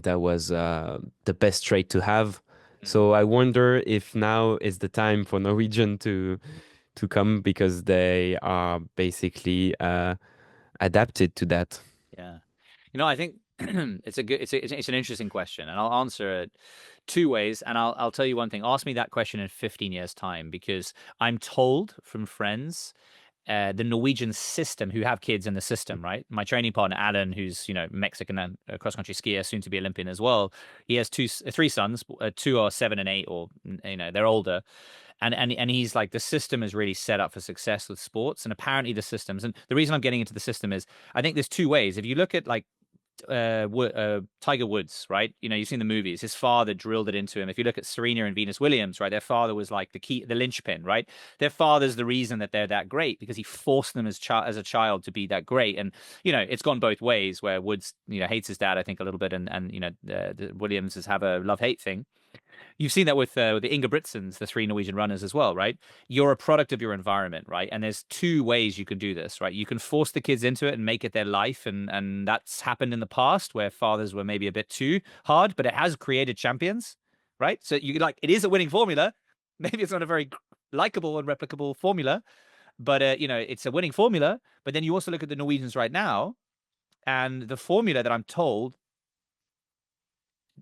Speaker 1: that was the best trait to have.
Speaker 2: mm.
Speaker 1: So I wonder if now is the time for Norwegian to come because they are basically adapted to that.
Speaker 2: Yeah. I think it's a good, it's an interesting question, and I'll answer it two ways. And I'll tell you one thing. Ask me that question in 15 years' time, because I'm told from friends, the Norwegian system, who have kids in the system, right? My training partner, Alan, who's, Mexican and cross country skier, soon to be Olympian as well. He has three sons, two are 7 and 8, or, they're older. And he's like, the system is really set up for success with sports. And apparently the systems, and the reason I'm getting into the system is, I think there's two ways. If you look at like Tiger Woods, right? You've seen the movies. His father drilled it into him. If you look at Serena and Venus Williams, right? Their father was like the linchpin, right? Their father's the reason that they're that great, because he forced them as a child to be that great. And it's gone both ways, where Woods, hates his dad, I think, a little bit, and the Williamses have a love-hate thing. You've seen that with the Inga Britsons, the three Norwegian runners as well, right? You're a product of your environment, right? And there's two ways you can do this, right? You can force the kids into it and make it their life, and that's happened in the past where fathers were maybe a bit too hard, but it has created champions, right? So it is a winning formula. Maybe it's not a very likable and replicable formula, but it's a winning formula. But then you also look at the Norwegians right now, and the formula that I'm told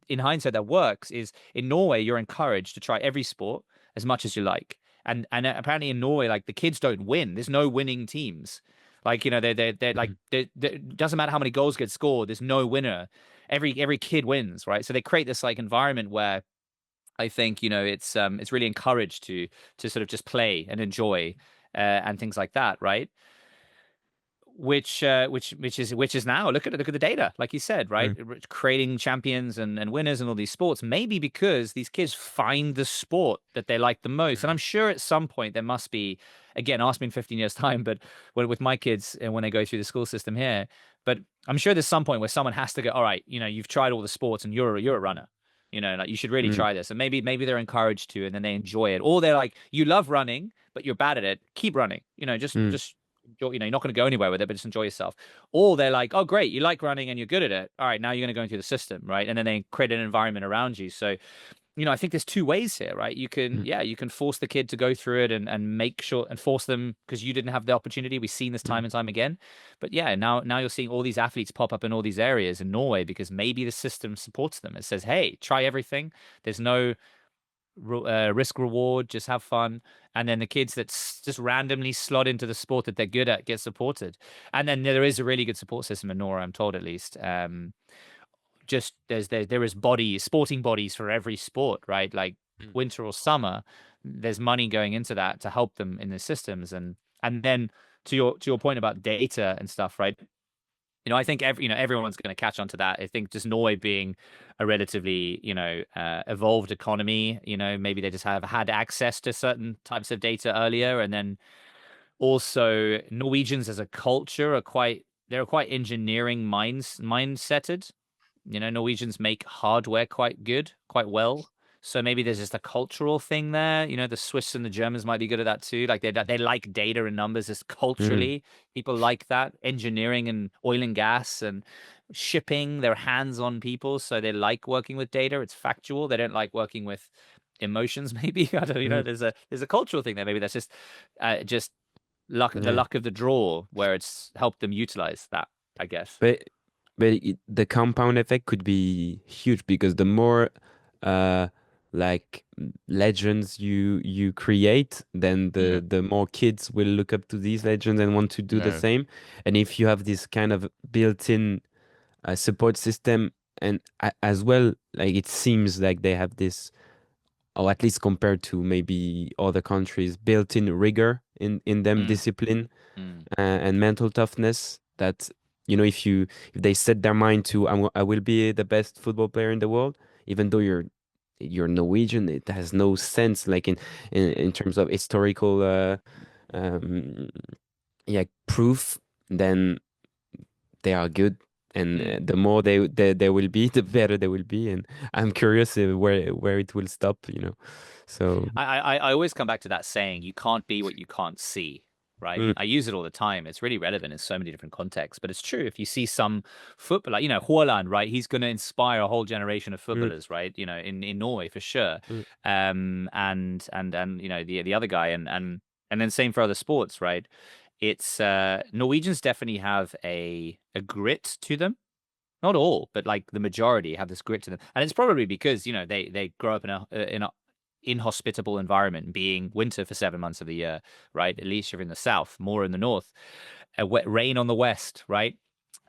Speaker 2: in hindsight that works is, in Norway you're encouraged to try every sport as much as you like. And apparently in Norway, like, the kids don't win. There's no winning teams. Like, they're like,
Speaker 1: Mhm.
Speaker 2: doesn't matter how many goals get scored, there's no winner. Every kid wins, right? So they create this like environment where I think, it's really encouraged to sort of just play and enjoy, and things like that, right? Which is now, look at the data, like you said, right?
Speaker 1: Mm,
Speaker 2: Creating champions and winners in all these sports, maybe because these kids find the sport that they like the most. And I'm sure at some point there must be, again, ask me in 15 years time, but with my kids and when they go through the school system here, but I'm sure there's some point where someone has to go, all right, you've tried all the sports and you're a runner. Like, you should really
Speaker 1: mm,
Speaker 2: try this. And maybe they're encouraged to, and then they enjoy it. Or they're like, you love running, but you're bad at it. Keep running. Just
Speaker 1: mm,
Speaker 2: just enjoy, you're not going to go anywhere with it, but just enjoy yourself. Or they're like, oh, great, you like running and you're good at it. All right, now you're going to go into the system, right? And then they create an environment around you. So, I think there's two ways here, right? You can,
Speaker 1: mm,
Speaker 2: yeah, you can force the kid to go through it and make sure and force them because you didn't have the opportunity. We've seen this
Speaker 1: mm,
Speaker 2: time and time again. But yeah, now you're seeing all these athletes pop up in all these areas in Norway because maybe the system supports them. It says, hey, try everything. There's no risk reward, just have fun. And then the kids that just randomly slot into the sport that they're good at get supported. And then there is a really good support system in Nora, I'm told, at least. Just there is sporting bodies for every sport, right? Like
Speaker 1: mm,
Speaker 2: winter or summer, there's money going into that to help them in the systems. And then to your point about data and stuff, right? I think everyone's going to catch on to that. I think just Norway being a relatively, evolved economy, maybe they just have had access to certain types of data earlier. And then also Norwegians as a culture they're quite engineering mindseted. Norwegians make hardware quite well. So maybe there's just a cultural thing there. The Swiss and the Germans might be good at that too. Like they like data and numbers. Just
Speaker 1: mm,
Speaker 2: culturally, people like that. Engineering and oil and gas and shipping, they're hands-on people, so they like working with data. It's factual. They don't like working with emotions. Maybe I don't.
Speaker 1: mm.
Speaker 2: There's a cultural thing there. Maybe that's just the
Speaker 1: Yeah.
Speaker 2: luck of the draw where it's helped them utilize that, I guess.
Speaker 1: But the compound effect could be huge because the more uh like legends you create, then
Speaker 4: Yeah.
Speaker 1: the more kids will look up to these legends and want to do the
Speaker 4: Yeah.
Speaker 1: same. And if you have this kind of built-in support system, and as well, like it seems like they have this, or at least compared to maybe other countries, built-in rigor in them,
Speaker 2: Mm,
Speaker 1: discipline
Speaker 2: mm,
Speaker 1: and mental toughness that if they set their mind to I will be the best football player in the world, even though you're Norwegian, it has no sense like in terms of historical um yeah proof, then they are good and
Speaker 2: Mm.
Speaker 1: the more they will be, the better they will be. And I'm curious where it will stop, you know. So
Speaker 2: I always come back to that saying, you can't be what you can't see, right?
Speaker 1: mm,
Speaker 2: I use it all the time. It's really relevant in so many different contexts. But it's true. If you see some footballer, you know, Haaland, right? He's going to inspire a whole generation of
Speaker 1: mm,
Speaker 2: footballers, right? You know, in Norway for sure.
Speaker 1: mm,
Speaker 2: And you know the other guy, and then same for other sports, right? It's Norwegians definitely have a grit to them. Not all, but like the majority have this grit to them, and it's probably because you know they grow up in a inhospitable environment, being winter for 7 months of the year, right? At least you're in the south, more in the north, wet rain on the west, right?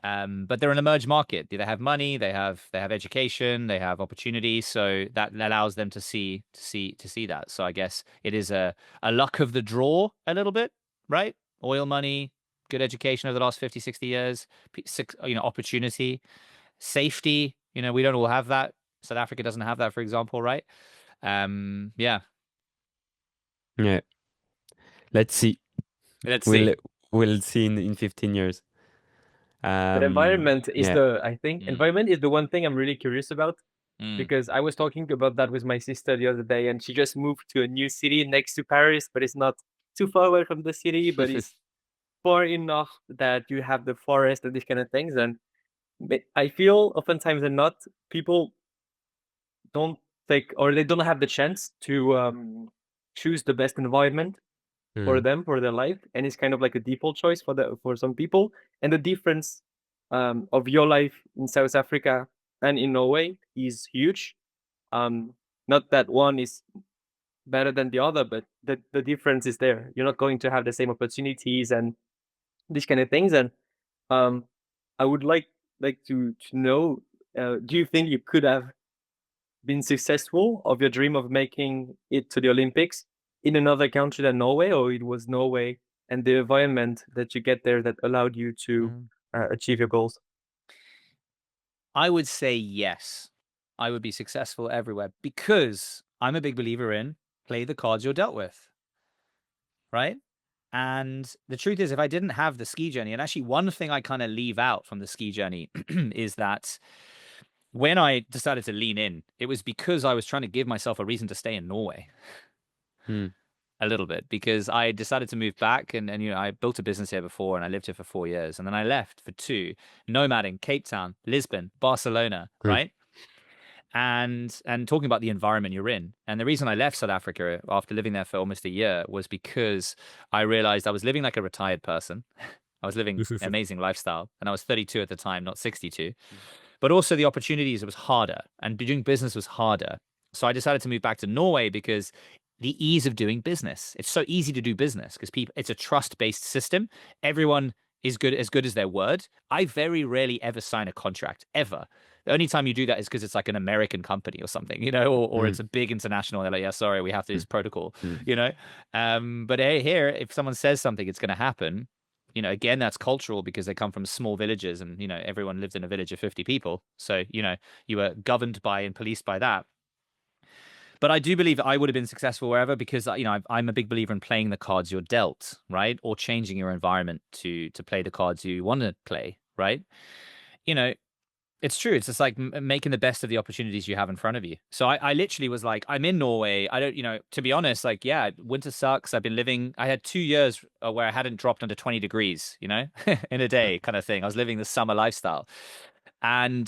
Speaker 2: But they're an emerged market. They have money, they have education, they have opportunities, so that allows them to see that. So I guess it is a luck of the draw a little bit, right? Oil money, good education over the last 50, 60 years, you know, opportunity, safety. You know, we don't all have that. South Africa doesn't have that, for example, right? Yeah.
Speaker 1: yeah. Let's see.
Speaker 2: Let's see.
Speaker 1: We'll see in 15 years.
Speaker 3: But environment is
Speaker 1: Yeah.
Speaker 3: I think
Speaker 2: Mm,
Speaker 3: environment is the one thing I'm really curious about,
Speaker 2: mm.
Speaker 3: because I was talking about that with my sister the other day, and she just moved to a new city next to Paris, but it's not too far away from the city, but it's far enough that you have the forest and these kind of things. And I feel oftentimes and not, people don't take, or they don't have the chance to choose the best environment for
Speaker 1: Mm,
Speaker 3: them, for their life, and it's kind of like a default choice for some people. And the difference of your life in South Africa and in Norway is huge. um Not that one is better than the other, but the difference is there. You're not going to have the same opportunities and these kind of things. And um I would like to know, do you think you could have been successful of your dream of making it to the Olympics in another country than Norway, or it was Norway and the environment that you get there that allowed you to
Speaker 2: Mm.
Speaker 3: achieve your goals?
Speaker 2: I would say yes. I would be successful everywhere because I'm a big believer in play the cards you're dealt with, right? And the truth is, if I didn't have the ski journey, and actually one thing I kind of leave out from the ski journey is that when I decided to lean in, it was because I was trying to give myself a reason to stay in Norway.
Speaker 1: mm,
Speaker 2: A little bit, because I decided to move back, and you know, I built a business here before and I lived here for 4 years, and then I left for two, nomading Cape Town, Lisbon, Barcelona,
Speaker 1: mm,
Speaker 2: right? And talking about the environment you're in. And the reason I left South Africa after living there for almost a year was because I realized I was living like a retired person. I was living an amazing lifestyle, and I was 32 at the time, not 62. But also the opportunities, it was harder, and doing business was harder. So I decided to move back to Norway because the ease of doing business. It's so easy to do business because people, it's a trust-based system. Everyone is good as their word. I very rarely ever sign a contract, ever. The only time you do that is because it's like an American company or something, you know, or
Speaker 1: mm,
Speaker 2: it's a big international. And they're like, yeah, sorry, we have this
Speaker 1: mm,
Speaker 2: protocol,
Speaker 1: mm,
Speaker 2: you know. But here, if someone says something, it's going to happen. You know, again, that's cultural because they come from small villages, and you know, everyone lived in a village of 50 people. So you know, you were governed by and policed by that. But I do believe I would have been successful wherever because you know I'm a big believer in playing the cards you're dealt, right, or changing your environment to play the cards you want to play, right? You know, it's true. It's just like making the best of the opportunities you have in front of you. So I literally was like, I'm in Norway. I don't, you know, to be honest, like, yeah, winter sucks. I've been living, I had 2 years where I hadn't dropped under 20 degrees, you know, in a
Speaker 1: mm,
Speaker 2: day kind of thing. I was living the summer lifestyle. And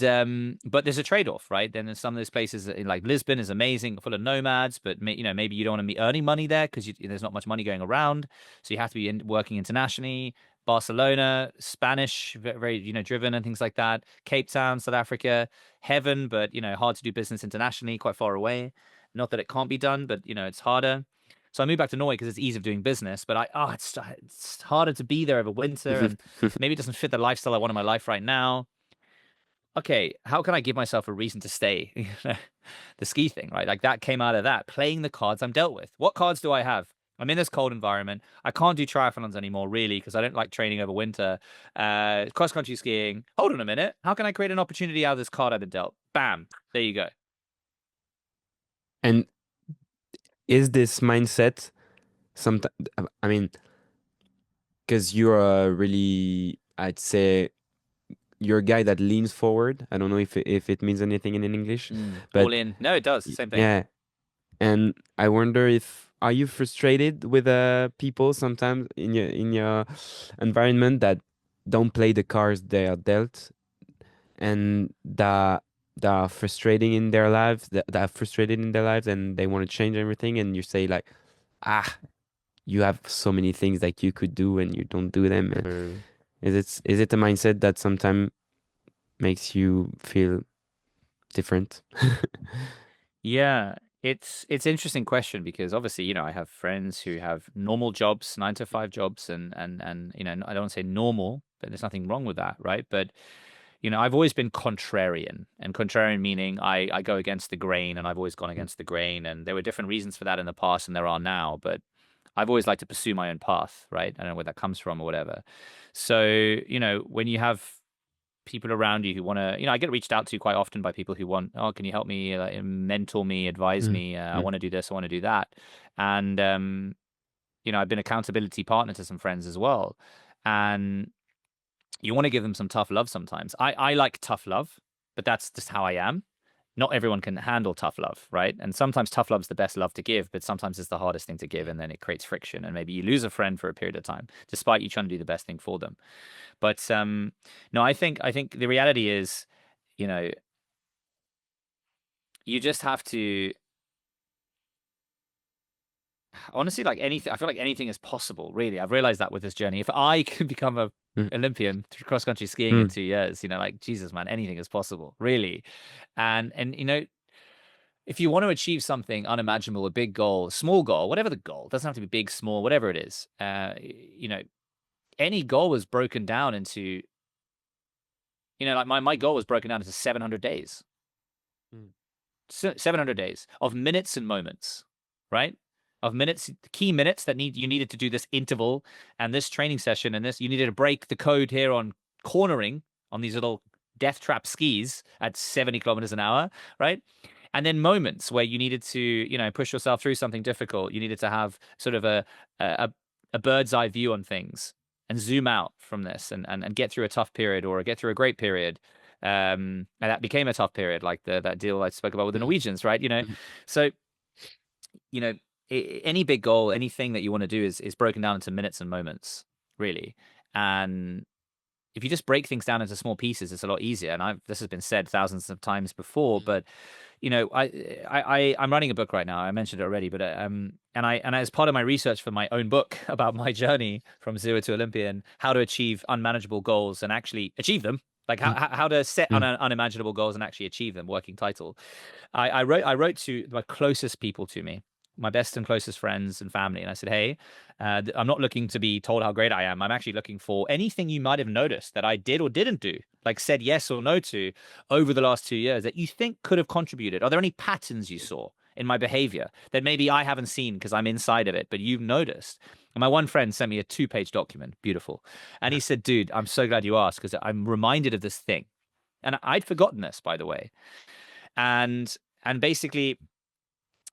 Speaker 2: but there's a trade-off, right? Then there's some of those places like Lisbon is amazing, full of nomads, but you know, maybe you don't want to be earning money there because there's not much money going around, so you have to be working internationally. Barcelona, Spanish, very, you know, driven and things like that. Cape Town, South Africa, heaven, but you know, hard to do business internationally, quite far away. Not that it can't be done, but you know, it's harder. So I moved back to Norway because it's ease of doing business, but it's harder to be there over winter, and maybe it doesn't fit the lifestyle I want in my life right now. Okay, how can I give myself a reason to stay? The ski thing, right? Like that came out of that, playing the cards I'm dealt with. What cards do I have? I'm in this cold environment. I can't do triathlons anymore, really, because I don't like training over winter. Cross country skiing. Hold on a minute. How can I create an opportunity out of this card I've been dealt? Bam. There you go.
Speaker 1: And is this mindset sometimes, I mean, because you're a really, I'd say, you're a guy that leans forward. I don't know if it means anything in English,
Speaker 2: All
Speaker 1: but
Speaker 2: in. No, it does. Same thing.
Speaker 1: yeah. And I wonder if are you frustrated with people sometimes in your environment that don't play the cards they are dealt, and that are frustrating in their lives, that are frustrated in their lives, and they want to change everything, and you say like, ah, you have so many things that you could do and you don't do them. Is it a mindset that sometimes makes you feel different?
Speaker 2: Yeah, it's interesting question because obviously, I have friends who have normal jobs, 9 to 5 jobs, and I don't want to say normal, but there's nothing wrong with that, right? But I've always been contrarian, and contrarian meaning I go against the grain, and I've always gone against the grain, and there were different reasons for that in the past, and there are now, but I've always liked to pursue my own path, right? I don't know where that comes from or whatever. So, when you have people around you who want to, I get reached out to quite often by people who want, oh, can you help me, mentor me, advise
Speaker 1: Mm,
Speaker 2: me? I
Speaker 1: mm,
Speaker 2: want to do this, I want to do that. And, I've been accountability partner to some friends as well. And you want to give them some tough love sometimes. I like tough love, but that's just how I am. Not everyone can handle tough love, right? And sometimes tough love's the best love to give, but sometimes it's the hardest thing to give, and then it creates friction, and maybe you lose a friend for a period of time, despite you trying to do the best thing for them. But no, I think the reality is, you know, you just have to honestly, like anything. I feel like anything is possible. Really, I've realized that with this journey. If I could become a
Speaker 1: mm,
Speaker 2: Olympian through cross country skiing in
Speaker 1: mm,
Speaker 2: 2 years, like Jesus, man, anything is possible. Really, and if you want to achieve something unimaginable, a big goal, a small goal, whatever the goal, doesn't have to be big, small, whatever it is. Any goal was broken down into, like my goal was broken down into 700 days.
Speaker 1: mm,
Speaker 2: 700 days of minutes and moments, right? Of minutes, key minutes that you needed to do this interval and this training session, and this you needed to break the code here on cornering on these little death trap skis at 70 kilometers an hour, right? And then moments where you needed to, push yourself through something difficult. You needed to have sort of a, a bird's eye view on things and zoom out from this, and get through a tough period or get through a great period. And that became a tough period, like that deal I spoke about with the
Speaker 1: mm,
Speaker 2: Norwegians, right?
Speaker 1: mm,
Speaker 2: So you know, any big goal, anything that you want to do is broken down into minutes and moments, really. And if you just break things down into small pieces, it's a lot easier. And this has been said thousands of times before, but I'm writing a book right now. I mentioned it already, but and as part of my research for my own book about my journey from zero to Olympian, how to achieve unmanageable goals and actually achieve them, like
Speaker 1: mm,
Speaker 2: how to set
Speaker 1: mm,
Speaker 2: unimaginable goals and actually achieve them. Working title. I wrote to my closest people to me, my best and closest friends and family, and I said, hey, I'm not looking to be told how great I am. I'm actually looking for anything you might have noticed that I did or didn't do, like said yes or no to over the last 2 years that you think could have contributed. Are there any patterns you saw in my behavior that maybe I haven't seen because I'm inside of it, but you've noticed? And my one friend sent me a 2-page document, beautiful. And he said, dude, I'm so glad you asked because I'm reminded of this thing. And I'd forgotten this, by the way. And basically,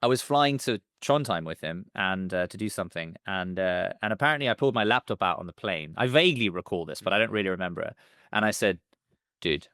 Speaker 2: I was flying to Trondheim with him and to do something, and apparently I pulled my laptop out on the plane. I vaguely recall this, but I don't really remember it. And I said, "Dude,"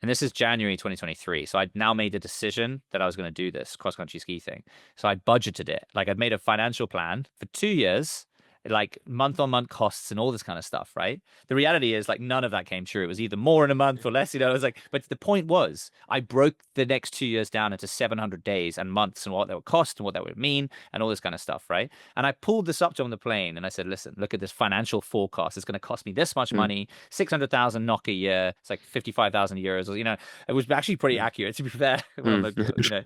Speaker 2: and this is January 2023, so I'd now made the decision that I was going to do this cross country ski thing. So I budgeted it, like I'd made a financial plan for 2 years, like month on month costs and all this kind of stuff, right? The reality is like none of that came true. It was either more in a month or less, it was like, but the point was I broke the next 2 years down into 700 days and months and what that would cost and what that would mean and all this kind of stuff, right? And I pulled this up to him on the plane and I said, listen, look at this financial forecast. It's going to cost me this much
Speaker 1: mm,
Speaker 2: money, 600,000 NOK a year. It's like 55,000 euros, it was actually pretty
Speaker 1: mm,
Speaker 2: accurate, to be fair. Well,
Speaker 1: mm.
Speaker 2: maybe.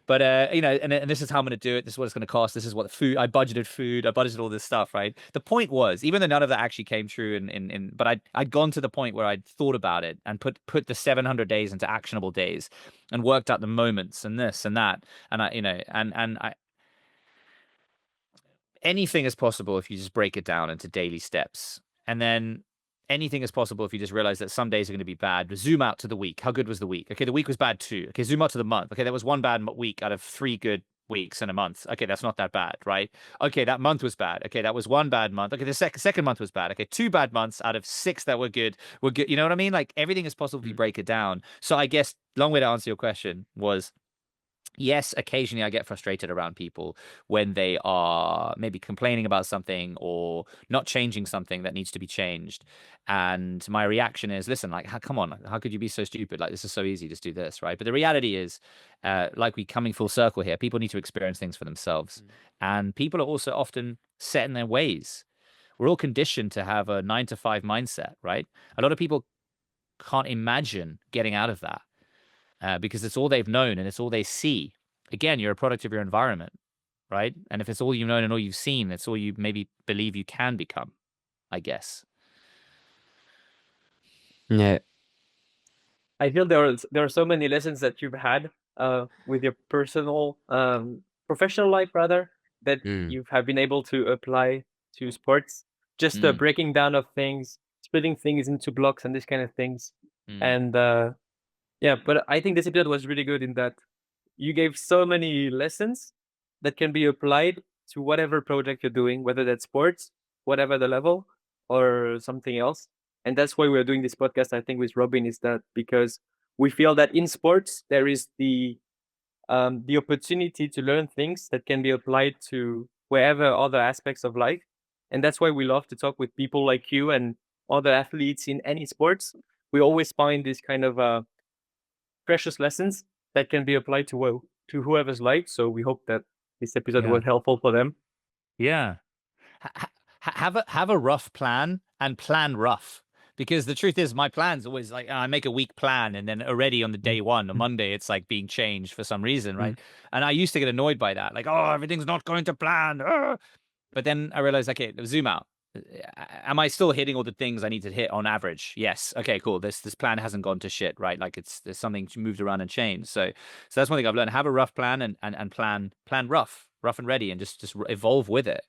Speaker 2: But and this is how I'm going to do it. This is what it's going to cost. This is what the food I budgeted. I budgeted all this stuff, right? The point was, even though none of that actually came true, but I'd gone to the point where I'd thought about it and put the 700 days into actionable days, and worked out the moments and this and that, and anything is possible if you just break it down into daily steps. And then anything is possible if you just realize that some days are going to be bad. Zoom out to the week. How good was the week? Okay, the week was bad too. Okay, zoom out to the month. Okay, there was one bad week out of 3 good weeks and a month. Okay, that's not that bad, right? Okay, that month was bad. Okay, that was one bad month. Okay, the second month was bad. Okay, 2 bad months out of 6 that were good were good. You know what I mean? Like everything is possible if you break it down. So I guess long way to answer your question was, yes, occasionally I get frustrated around people when they are maybe complaining about something or not changing something that needs to be changed. And my reaction is, listen, like, come on, how could you be so stupid? Like, this is so easy, just do this, right? But the reality is, like we coming full circle here, people need to experience things for themselves. And people are also often set in their ways. We're all conditioned to have a 9 to 5 mindset, right? A lot of people can't imagine getting out of that because it's all they've known and it's all they see. Again, you're a product of your environment, right? And if it's all you've known and all you've seen, that's all you maybe believe you can become, I guess.
Speaker 1: Yeah.
Speaker 3: I feel there are so many lessons that you've had with your personal professional life rather that
Speaker 1: Mm.
Speaker 3: you have been able to apply to sports. Just
Speaker 2: Mm,
Speaker 3: breaking down of things, splitting things into blocks and these kind of things.
Speaker 2: mm,
Speaker 3: And yeah, but I think this episode was really good in that you gave so many lessons that can be applied to whatever project you're doing, whether that's sports, whatever the level, or something else. And that's why we're doing this podcast, I think, with Robin, is that because we feel that in sports there is the opportunity to learn things that can be applied to wherever other aspects of life. And that's why we love to talk with people like you and other athletes in any sports. We always find this kind of precious lessons that can be applied to whoever's life. So we hope that this episode
Speaker 2: yeah.
Speaker 3: was helpful for them.
Speaker 2: Yeah. Have a rough plan and plan rough. Because the truth is, my plan's always like I make a week plan, and then already on the day one, on Monday, it's like being changed for some reason, right? And I used to get annoyed by that, like, oh, everything's not going to plan. But then I realized, okay, zoom out. Am I still hitting all the things I need to hit on average? Yes. Okay, cool. This plan hasn't gone to shit, right? Like there's something moved around and changed. So that's one thing I've learned. Have a rough plan and plan rough and ready, and just evolve with it.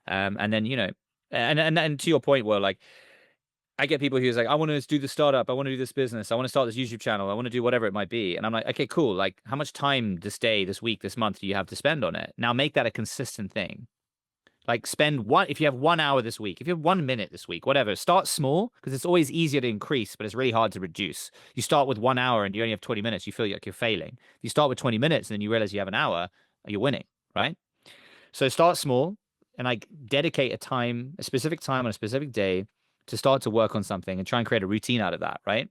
Speaker 2: And then and to your point, where like I get people who's like, I want to do the startup, I want to do this business, I want to start this YouTube channel, I want to do whatever it might be. And I'm like, okay, cool. Like, how much time this day, this week, this month do you have to spend on it? Now make that a consistent thing. Like if you have 1 hour this week, if you have 1 minute this week, whatever, start small because it's always easier to increase, but it's really hard to reduce. You start with 1 hour and you only have 20 minutes, you feel like you're failing. If you start with 20 minutes and then you realize you have an hour, you're winning, right? So start small and like dedicate a specific time on a specific day to start to work on something and try and create a routine out of that, right?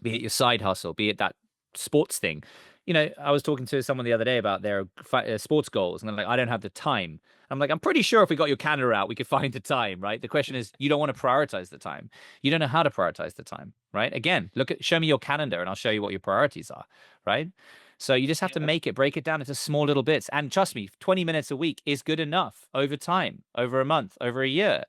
Speaker 2: Be it your side hustle, be it that sports thing. I was talking to someone the other day about their sports goals, and they're like, I don't have the time. I'm like, I'm pretty sure if we got your calendar out, we could find the time, right? The question is, you don't want to prioritize the time. You don't know how to prioritize the time, right? Again, show me your calendar and I'll show you what your priorities are, right? So you just have to break it down into small little bits. And trust me, 20 minutes a week is good enough over time, over a month, over a year.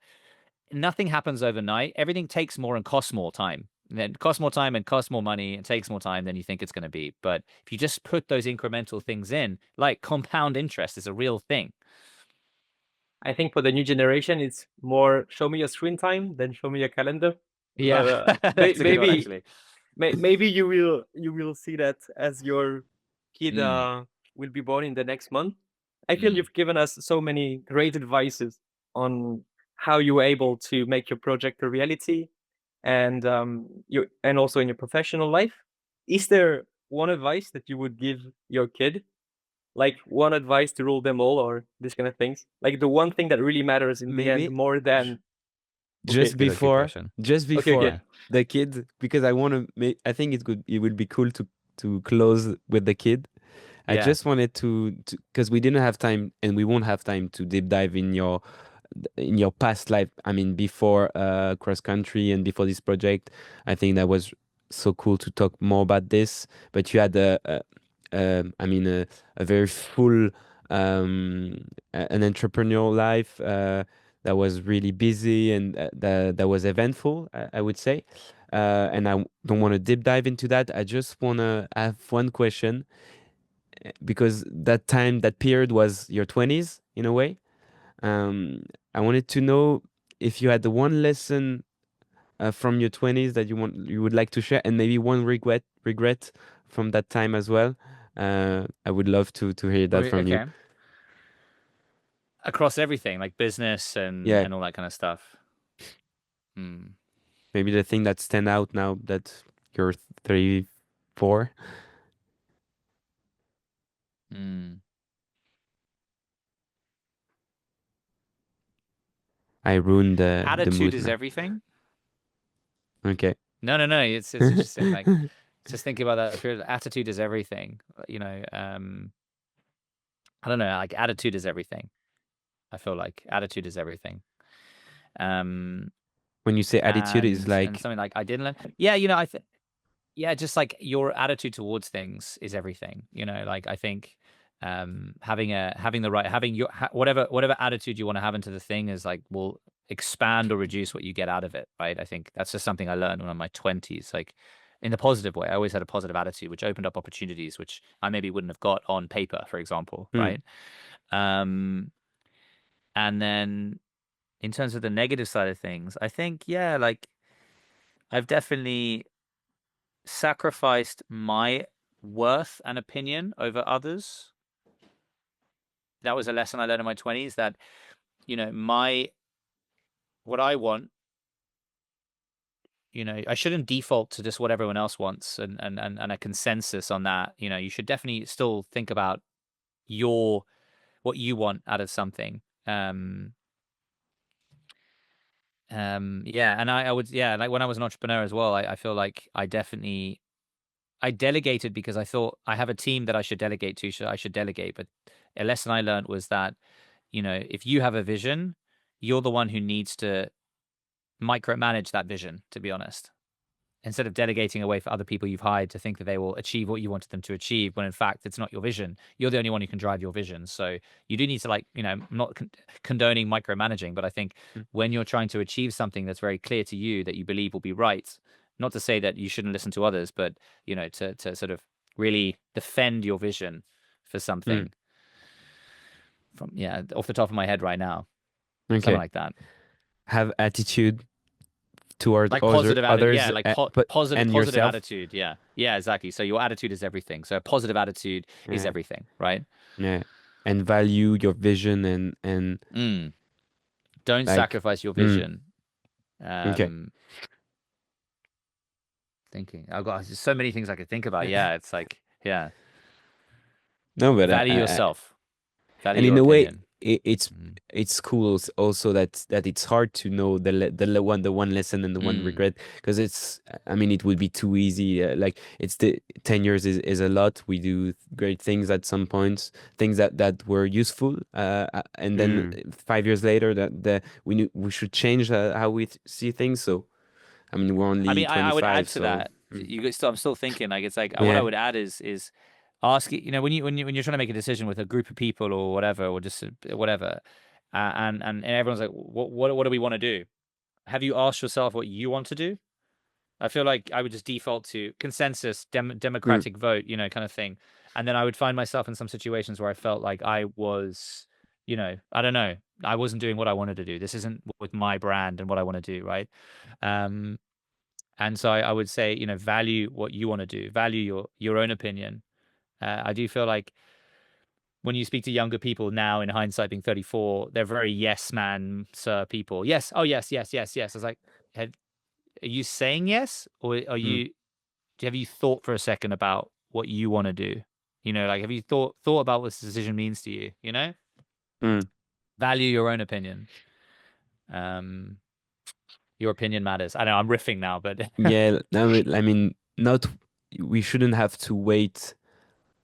Speaker 2: Nothing happens overnight. Everything takes more and costs more time. And then costs more time and costs more money and takes more time than you think it's going to be. But if you just put those incremental things in, like compound interest is a real thing.
Speaker 3: I think for the new generation, it's more show me your screen time than show me your calendar.
Speaker 2: Yeah,
Speaker 3: But
Speaker 2: that's a good one, actually.
Speaker 3: maybe you will see that as your kid will be born in the next month. I feel you've given us so many great advices on how you were able to make your project a reality, and and also in your professional life. Is there one advice that you would give your kid, like one advice to rule them all, or these kind of things? Like the one thing that really matters in the end
Speaker 1: Maybe
Speaker 3: more than okay,
Speaker 1: just
Speaker 2: Good
Speaker 1: before
Speaker 2: question.
Speaker 1: just
Speaker 3: okay,
Speaker 1: before
Speaker 3: okay.
Speaker 2: Yeah.
Speaker 1: the kid, because I want to make, I think it would be cool to close with the kid. I
Speaker 2: Yeah.
Speaker 1: just wanted to because we didn't have time and we won't have time to deep dive in your past life. I mean, before cross country and before this project, I think that was so cool to talk more about this. But you had I mean, a very full an entrepreneurial life that was really busy and that was eventful, I would say. And I don't want to deep dive into that. I just want to have one question because that period was your 20s in a way. I wanted to know if you had the one lesson from your 20s that you would like to share, and maybe one regret from that time as well. I would love to hear that from you.
Speaker 2: Okay. Across everything, like business
Speaker 1: Yeah,
Speaker 2: and all that kind of stuff. Hmm.
Speaker 1: maybe the thing that stand out now that you're 34.
Speaker 2: Hmm.
Speaker 1: I ruined the
Speaker 2: Attitude
Speaker 1: mood,
Speaker 2: is
Speaker 1: man.
Speaker 2: everything.
Speaker 1: Okay.
Speaker 2: No. It's interesting. Like just thinking about that period. Attitude is everything. You know. I don't know. Like attitude is everything. I feel like attitude is everything. Um,
Speaker 1: When you say attitude is
Speaker 2: and
Speaker 1: like,
Speaker 2: something like I didn't learn. Yeah, you know, yeah, just like your attitude towards things is everything. You know, like I think having the right having your whatever attitude you want to have into the thing is like will expand or reduce what you get out of it, right? I think that's just something I learned when I'm in my 20s, like in the positive way. I always had a positive attitude, which opened up opportunities which I maybe wouldn't have got on paper, for example,
Speaker 1: hmm,
Speaker 2: right? Um, and then in terms of the negative side of things, I think, yeah, like I've definitely sacrificed my worth and opinion over others. That was a lesson I learned in my 20s that, you know, what I want, you know, I shouldn't default to just what everyone else wants and a consensus on that. You know, you should definitely still think about your what you want out of something. Yeah, and I would, yeah, like when I was an entrepreneur as well, I feel like I delegated because I thought I have a team that I should delegate to, so I should delegate. But a lesson I learned was that, you know, if you have a vision, you're the one who needs to micromanage that vision, to be honest. Instead of delegating away for other people you've hired to think that they will achieve what you wanted them to achieve, when in fact it's not your vision. You're the only one who can drive your vision. So you do need to, like, you know, I'm not condoning micromanaging, but I think
Speaker 1: hmm,
Speaker 2: when you're trying to achieve something that's very clear to you that you believe will be right, not to say that you shouldn't listen to others, but you know, to sort of really defend your vision for
Speaker 1: hmm,
Speaker 2: something. From, yeah, off the top of my head right now, something
Speaker 1: okay.
Speaker 2: like that.
Speaker 1: Have attitude toward
Speaker 2: Like positive attitude, yeah,
Speaker 1: others,
Speaker 2: like
Speaker 1: but
Speaker 2: positive
Speaker 1: and
Speaker 2: positive
Speaker 1: yourself.
Speaker 2: attitude, yeah, yeah, exactly. So your attitude is everything. So a positive attitude is
Speaker 1: Yeah,
Speaker 2: everything, right?
Speaker 1: yeah, and value your vision and
Speaker 2: Mm. Don't
Speaker 1: like,
Speaker 2: sacrifice your
Speaker 1: mm,
Speaker 2: vision.
Speaker 1: okay.
Speaker 2: Um, Thinking, I've got so many things I could think about. Yeah, it's like, yeah,
Speaker 1: No, but
Speaker 2: value yourself, value
Speaker 1: and
Speaker 2: your
Speaker 1: in a way,
Speaker 2: opinion.
Speaker 1: it's
Speaker 2: Mm.
Speaker 1: cool also that it's hard to know the one lesson and the one
Speaker 2: Mm.
Speaker 1: regret, because it's, I mean, it would be too easy. Like, it's the 10 years is a lot. We do great things at some points, things that were useful, and then
Speaker 2: Mm.
Speaker 1: 5 years later that we should change how we see things. So I mean, we're
Speaker 2: I
Speaker 1: only
Speaker 2: mean, I would add
Speaker 1: 25,
Speaker 2: to
Speaker 1: so
Speaker 2: that. Still, I'm still thinking like it's like what I
Speaker 1: yeah.
Speaker 2: would add is ask you know when you're trying to make a decision with a group of people or whatever or just whatever, and everyone's like, what do we want to do? Have you asked yourself what you want to do? I feel like I would just default to consensus,
Speaker 1: Mm,
Speaker 2: democratic vote, you know, kind of thing. And then I would find myself in some situations where I felt like I was, you know, I don't know, I wasn't doing what I wanted to do. This isn't with my brand and what I want to do, right? Um, and so I would say, you know, value what you want to do, value your own opinion. I do feel like when you speak to younger people now, in hindsight, being 34, they're very yes man, sir people. Yes, oh yes, yes, yes, yes. I was like, are you saying yes, or are
Speaker 1: mm,
Speaker 2: you? Have you thought for a second about what you want to do? You know, like have you thought about what this decision means to you? You know,
Speaker 1: mm.
Speaker 2: value your own opinion. Um, your opinion matters. I know I'm riffing now, but
Speaker 1: Yeah, no, I mean, not, we shouldn't have to wait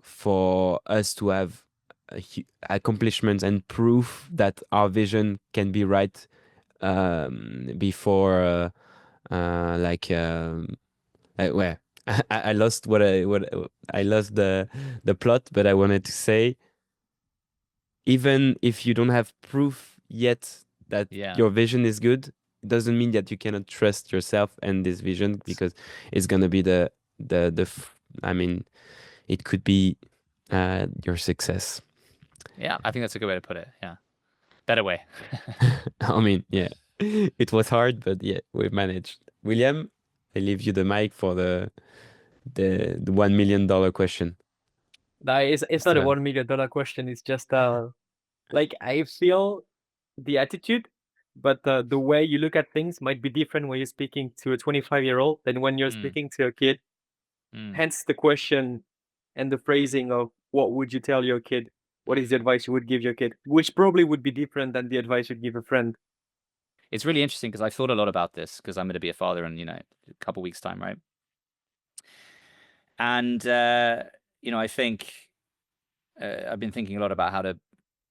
Speaker 1: for us to have accomplishments and proof that our vision can be right, before well, I lost what I lost the plot, but I wanted to say, even if you don't have proof yet that
Speaker 2: yeah,
Speaker 1: your vision is good, it doesn't mean that you cannot trust yourself and this vision, because it's gonna be I mean, it could be your success.
Speaker 2: yeah. I think that's a good way to put it. Yeah, better way.
Speaker 1: I mean, yeah, it was hard, but yeah, we managed. William, I leave you the mic for the $1 million question.
Speaker 3: No, it's not a
Speaker 1: Esteban.
Speaker 3: $1 million question. It's just like I feel the attitude, but the way you look at things might be different when you're speaking to a 25-year-old than when you're
Speaker 2: Mm,
Speaker 3: speaking to a kid.
Speaker 2: mm.
Speaker 3: Hence the question and the phrasing of what would you tell your kid? What is the advice you would give your kid? Which probably would be different than the advice you'd give a friend.
Speaker 2: It's really interesting because I've thought a lot about this because I'm going to be a father in, a couple weeks' time, right? And I think I've been thinking a lot about how to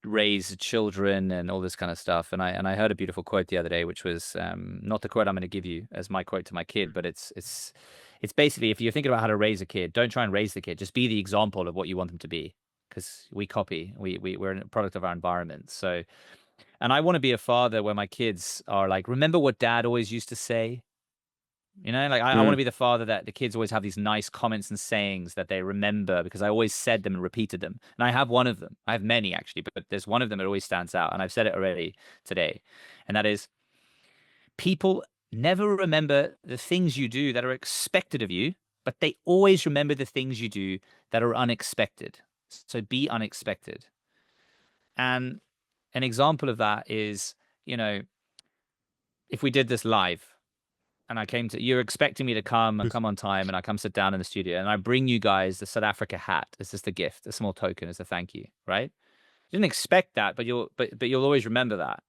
Speaker 2: raise children and all this kind of stuff. And I heard a beautiful quote the other day, which was not the quote I'm going to give you as my quote to my kid, but it's basically, if you're thinking about how to raise a kid, don't try and raise the kid. Just be the example of what you want them to be, because we copy. We're a product of our environment. So, and I want to be a father where my kids are like, remember what dad always used to say? Like I want to
Speaker 1: Mm.
Speaker 2: be the father that the kids always have these nice comments and sayings that they remember because I always said them and repeated them. And I have one of them. I have many actually, but there's one of them that always stands out. And I've said it already today. And that is, people never remember the things you do that are expected of you, but they always remember the things you do that are unexpected. So be unexpected. And an example of that is, if we did this live, and you're expecting me to come and come on time, and I come sit down in the studio, and I bring you guys the South Africa hat. It's just a gift, a small token as a thank you, right? You didn't expect that, but you'll always remember that.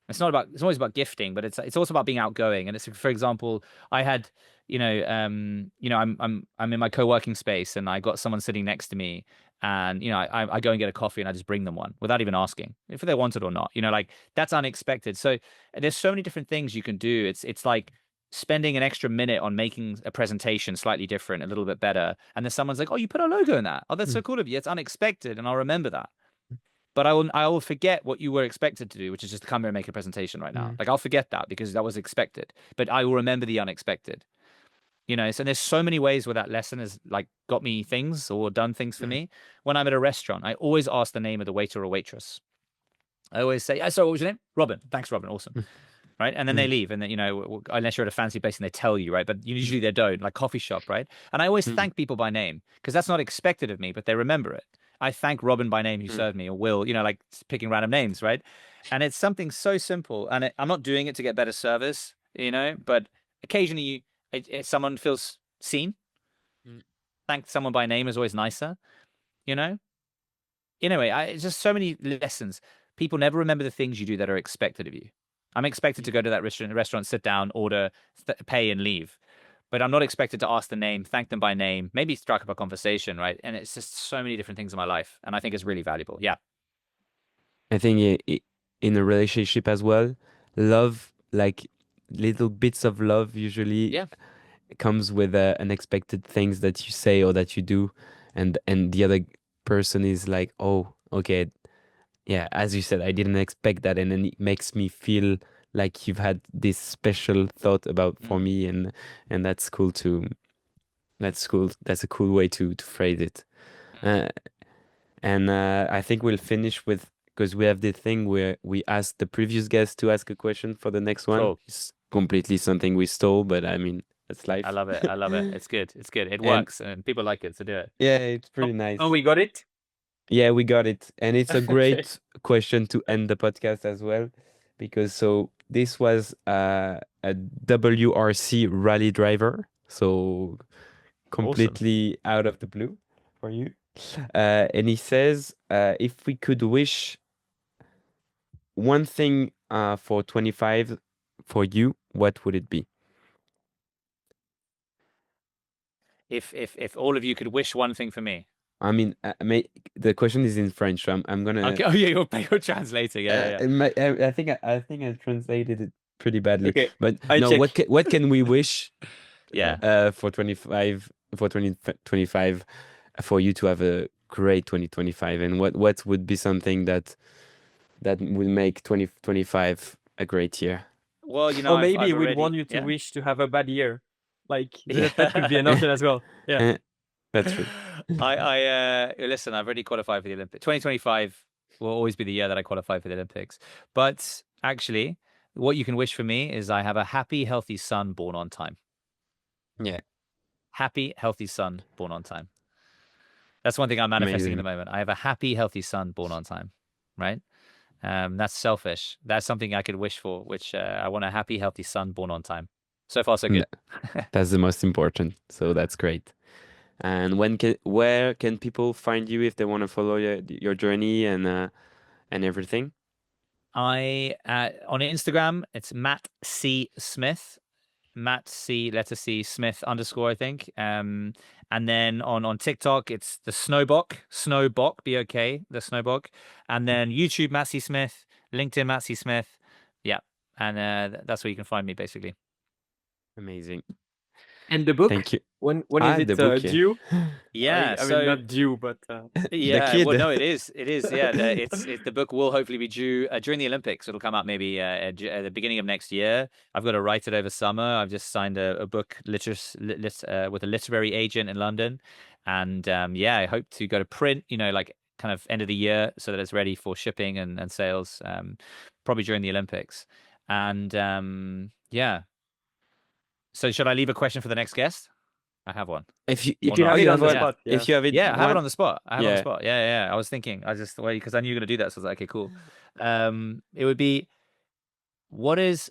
Speaker 2: It's always about gifting, but it's also about being outgoing. And it's, for example, I had, I'm in my co-working space, and I got someone sitting next to me, and I go and get a coffee, and I just bring them one without even asking if they want it or not. Like, that's unexpected. So there's so many different things you can do. It's like spending an extra minute on making a presentation slightly different, a little bit better, and then someone's like, "Oh, you put our logo in that. Oh, that's so
Speaker 1: Mm.
Speaker 2: cool of you. It's unexpected," and I'll remember that. But I will forget what you were expected to do, which is just to come here and make a presentation right now.
Speaker 1: Mm.
Speaker 2: Like, I'll forget that because that was expected. But I will remember the unexpected. So there's so many ways where that lesson has like got me things or done things for
Speaker 1: Mm.
Speaker 2: me. When I'm at a restaurant, I always ask the name of the waiter or waitress. I always say, "So what was your name?" "Robin." "Thanks, Robin. Awesome." Right? And then they
Speaker 1: Mm.
Speaker 2: leave, and then unless you're at a fancy place and they tell you, right? But usually they don't, like coffee shop, right? And I always
Speaker 1: Mm.
Speaker 2: thank people by name because that's not expected of me, but they remember it. I thank Robin by name who
Speaker 1: Mm.
Speaker 2: served me, or Will, like picking random names, right? And it's something so simple, and I'm not doing it to get better service, but occasionally someone feels seen.
Speaker 1: Mm.
Speaker 2: Thank someone by name is always nicer, you know. Anyway, it's just so many lessons. People never remember the things you do that are expected of you. I'm expected to go to that restaurant, sit down, order, pay, and leave. But I'm not expected to ask the name, thank them by name, maybe strike up a conversation, right? And it's just so many different things in my life. And I think it's really valuable. Yeah.
Speaker 1: I think in a relationship as well, love, like little bits of love, usually
Speaker 2: Yeah.
Speaker 1: comes with unexpected things that you say or that you do, and the other person is like, oh, okay, yeah, as you said, I didn't expect that, and then it makes me feel like you've had this special thought about for
Speaker 2: Mm,
Speaker 1: me, and that's cool to that's cool. That's a cool way to phrase it.
Speaker 2: mm.
Speaker 1: Uh, and I think we'll finish with, because we have the thing where we ask the previous guest to ask a question for the next one.
Speaker 2: Cool.
Speaker 1: It's completely something we stole, but I mean, that's
Speaker 2: I
Speaker 1: life.
Speaker 2: love it. I love it. It's good. It's good. It
Speaker 1: And
Speaker 2: works and people like it. So do it.
Speaker 1: yeah, it's pretty
Speaker 3: Oh,
Speaker 1: nice.
Speaker 3: oh, we got it.
Speaker 1: Yeah, we got it. And it's a
Speaker 3: Okay.
Speaker 1: great question to end the podcast as well, because so this was a WRC rally driver, so
Speaker 2: Awesome.
Speaker 1: completely out of the blue for you. And he says, if we could wish one thing for 25 for you, what would it be?
Speaker 2: If all of you could wish one thing for me.
Speaker 1: I mean, the question is in French, so I'm gonna.
Speaker 2: Okay. Oh yeah, you're translating. Yeah.
Speaker 1: I think I translated it pretty badly.
Speaker 3: Okay,
Speaker 1: But
Speaker 3: I
Speaker 1: no,
Speaker 3: check.
Speaker 1: what can we wish
Speaker 2: Yeah.
Speaker 1: for 25 for 2025 for you to have a great 2025, and what would be something that would make 2025 a great year?
Speaker 2: Well,
Speaker 3: Or
Speaker 2: I've
Speaker 3: maybe we'd want
Speaker 2: already,
Speaker 3: you to
Speaker 2: yeah.
Speaker 3: wish to have a bad year. Like that could be an
Speaker 2: Yeah.
Speaker 3: option as well. Yeah.
Speaker 1: That's true.
Speaker 2: Listen, I've already qualified for the Olympics. 2025 will always be the year that I qualify for the Olympics. But actually, what you can wish for me is I have a happy, healthy son born on time.
Speaker 1: Yeah.
Speaker 2: Happy, healthy son born on time. That's one thing I'm manifesting at the
Speaker 1: Amazing.
Speaker 2: moment. I have a happy, healthy son born on time, right? That's selfish. That's something I could wish for, which I want a happy, healthy son born on time. So far, so
Speaker 1: N-
Speaker 2: good.
Speaker 1: That's the most important. So that's great. And where can people find you if they want to follow your journey and everything?
Speaker 2: I on Instagram, it's Matt C Smith. Matt C letter C Smith underscore, I think. And then on TikTok it's the Snowbok BOK, the Snowbok. And then YouTube Matt C Smith, LinkedIn Matt C Smith. Yeah. And that's where you can find me basically.
Speaker 1: Amazing.
Speaker 3: And the book,
Speaker 1: Thank you.
Speaker 3: when is
Speaker 1: The
Speaker 3: it
Speaker 1: book, yeah.
Speaker 3: due?
Speaker 2: Yeah,
Speaker 3: I mean,
Speaker 2: so
Speaker 3: not due, but
Speaker 1: The
Speaker 2: yeah, well,
Speaker 1: kid.
Speaker 2: no, it is. It is. Yeah, the book will hopefully be due during the Olympics. It'll come out maybe at the beginning of next year. I've got to write it over summer. I've just signed a book with a literary agent in London, and yeah, I hope to go to print. Like kind of end of the year, so that it's ready for shipping and sales. Probably during the Olympics, and yeah. So should I leave a question for the next guest? I have one.
Speaker 1: If you
Speaker 3: if
Speaker 2: Or
Speaker 3: you
Speaker 2: not?
Speaker 3: have
Speaker 1: have
Speaker 3: it
Speaker 1: it
Speaker 3: on the
Speaker 1: one,
Speaker 2: Yeah.
Speaker 3: spot, yeah.
Speaker 1: if you have it
Speaker 2: Yeah, I have it on
Speaker 1: one,
Speaker 2: the spot. I have it on the
Speaker 1: yeah.
Speaker 2: spot. Yeah. I was thinking. I just because I knew you were gonna do that, so I was like, okay, cool. It would be what is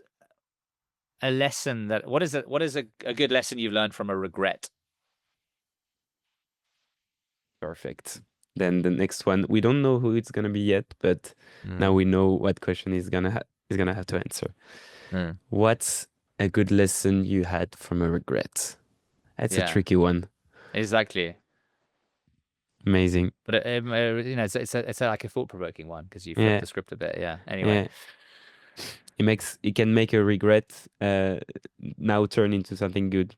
Speaker 2: a lesson that what is a good lesson you've learned from a regret?
Speaker 1: Perfect. Then the next one, we don't know who it's gonna be yet, but now we know what question is gonna have to answer.
Speaker 2: Mm.
Speaker 1: What's a good lesson you had from a regret? That's a
Speaker 2: Yeah,
Speaker 1: tricky one.
Speaker 2: exactly.
Speaker 1: Amazing.
Speaker 2: But it's like a thought-provoking one because you flip
Speaker 1: Yeah,
Speaker 2: the script a bit. Yeah. Anyway.
Speaker 1: yeah. It can make a regret now turn into something good.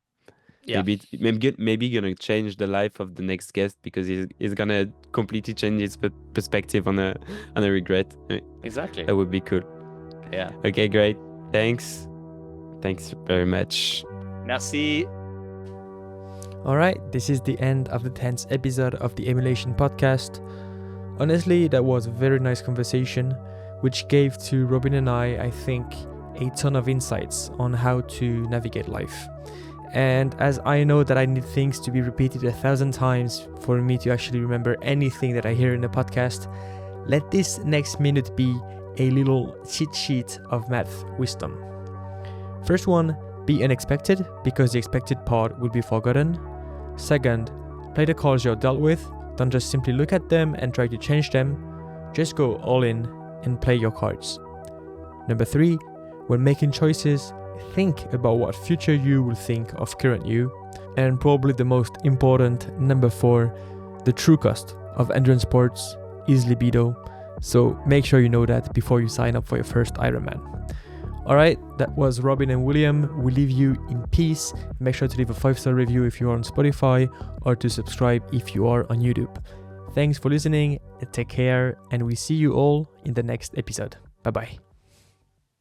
Speaker 2: Yeah.
Speaker 1: Maybe gonna change the life of the next guest because he's gonna completely change his perspective on a regret.
Speaker 2: Exactly.
Speaker 1: That would be cool.
Speaker 2: Yeah.
Speaker 1: Okay, great. Thanks very much.
Speaker 2: Merci.
Speaker 4: All right, this is the end of the 10th episode of the Emulation podcast. Honestly, that was a very nice conversation, which gave to Robin and I think, a ton of insights on how to navigate life. And as I know that I need things to be repeated 1,000 times for me to actually remember anything that I hear in the podcast, let this next minute be a little cheat sheet of math wisdom. First one, be unexpected, because the expected part will be forgotten. Second, play the cards you're dealt with. Don't just simply look at them and try to change them. Just go all in and play your cards. Number 3, when making choices, think about what future you will think of current you. And probably the most important, number 4, the true cost of endurance sports is libido. So make sure you know that before you sign up for your first Ironman. Alright, that was Robin and William. We leave you in peace. Make sure to leave a 5-star review if you are on Spotify or to subscribe if you are on YouTube. Thanks for listening, take care, and we see you all in the next episode. Bye bye.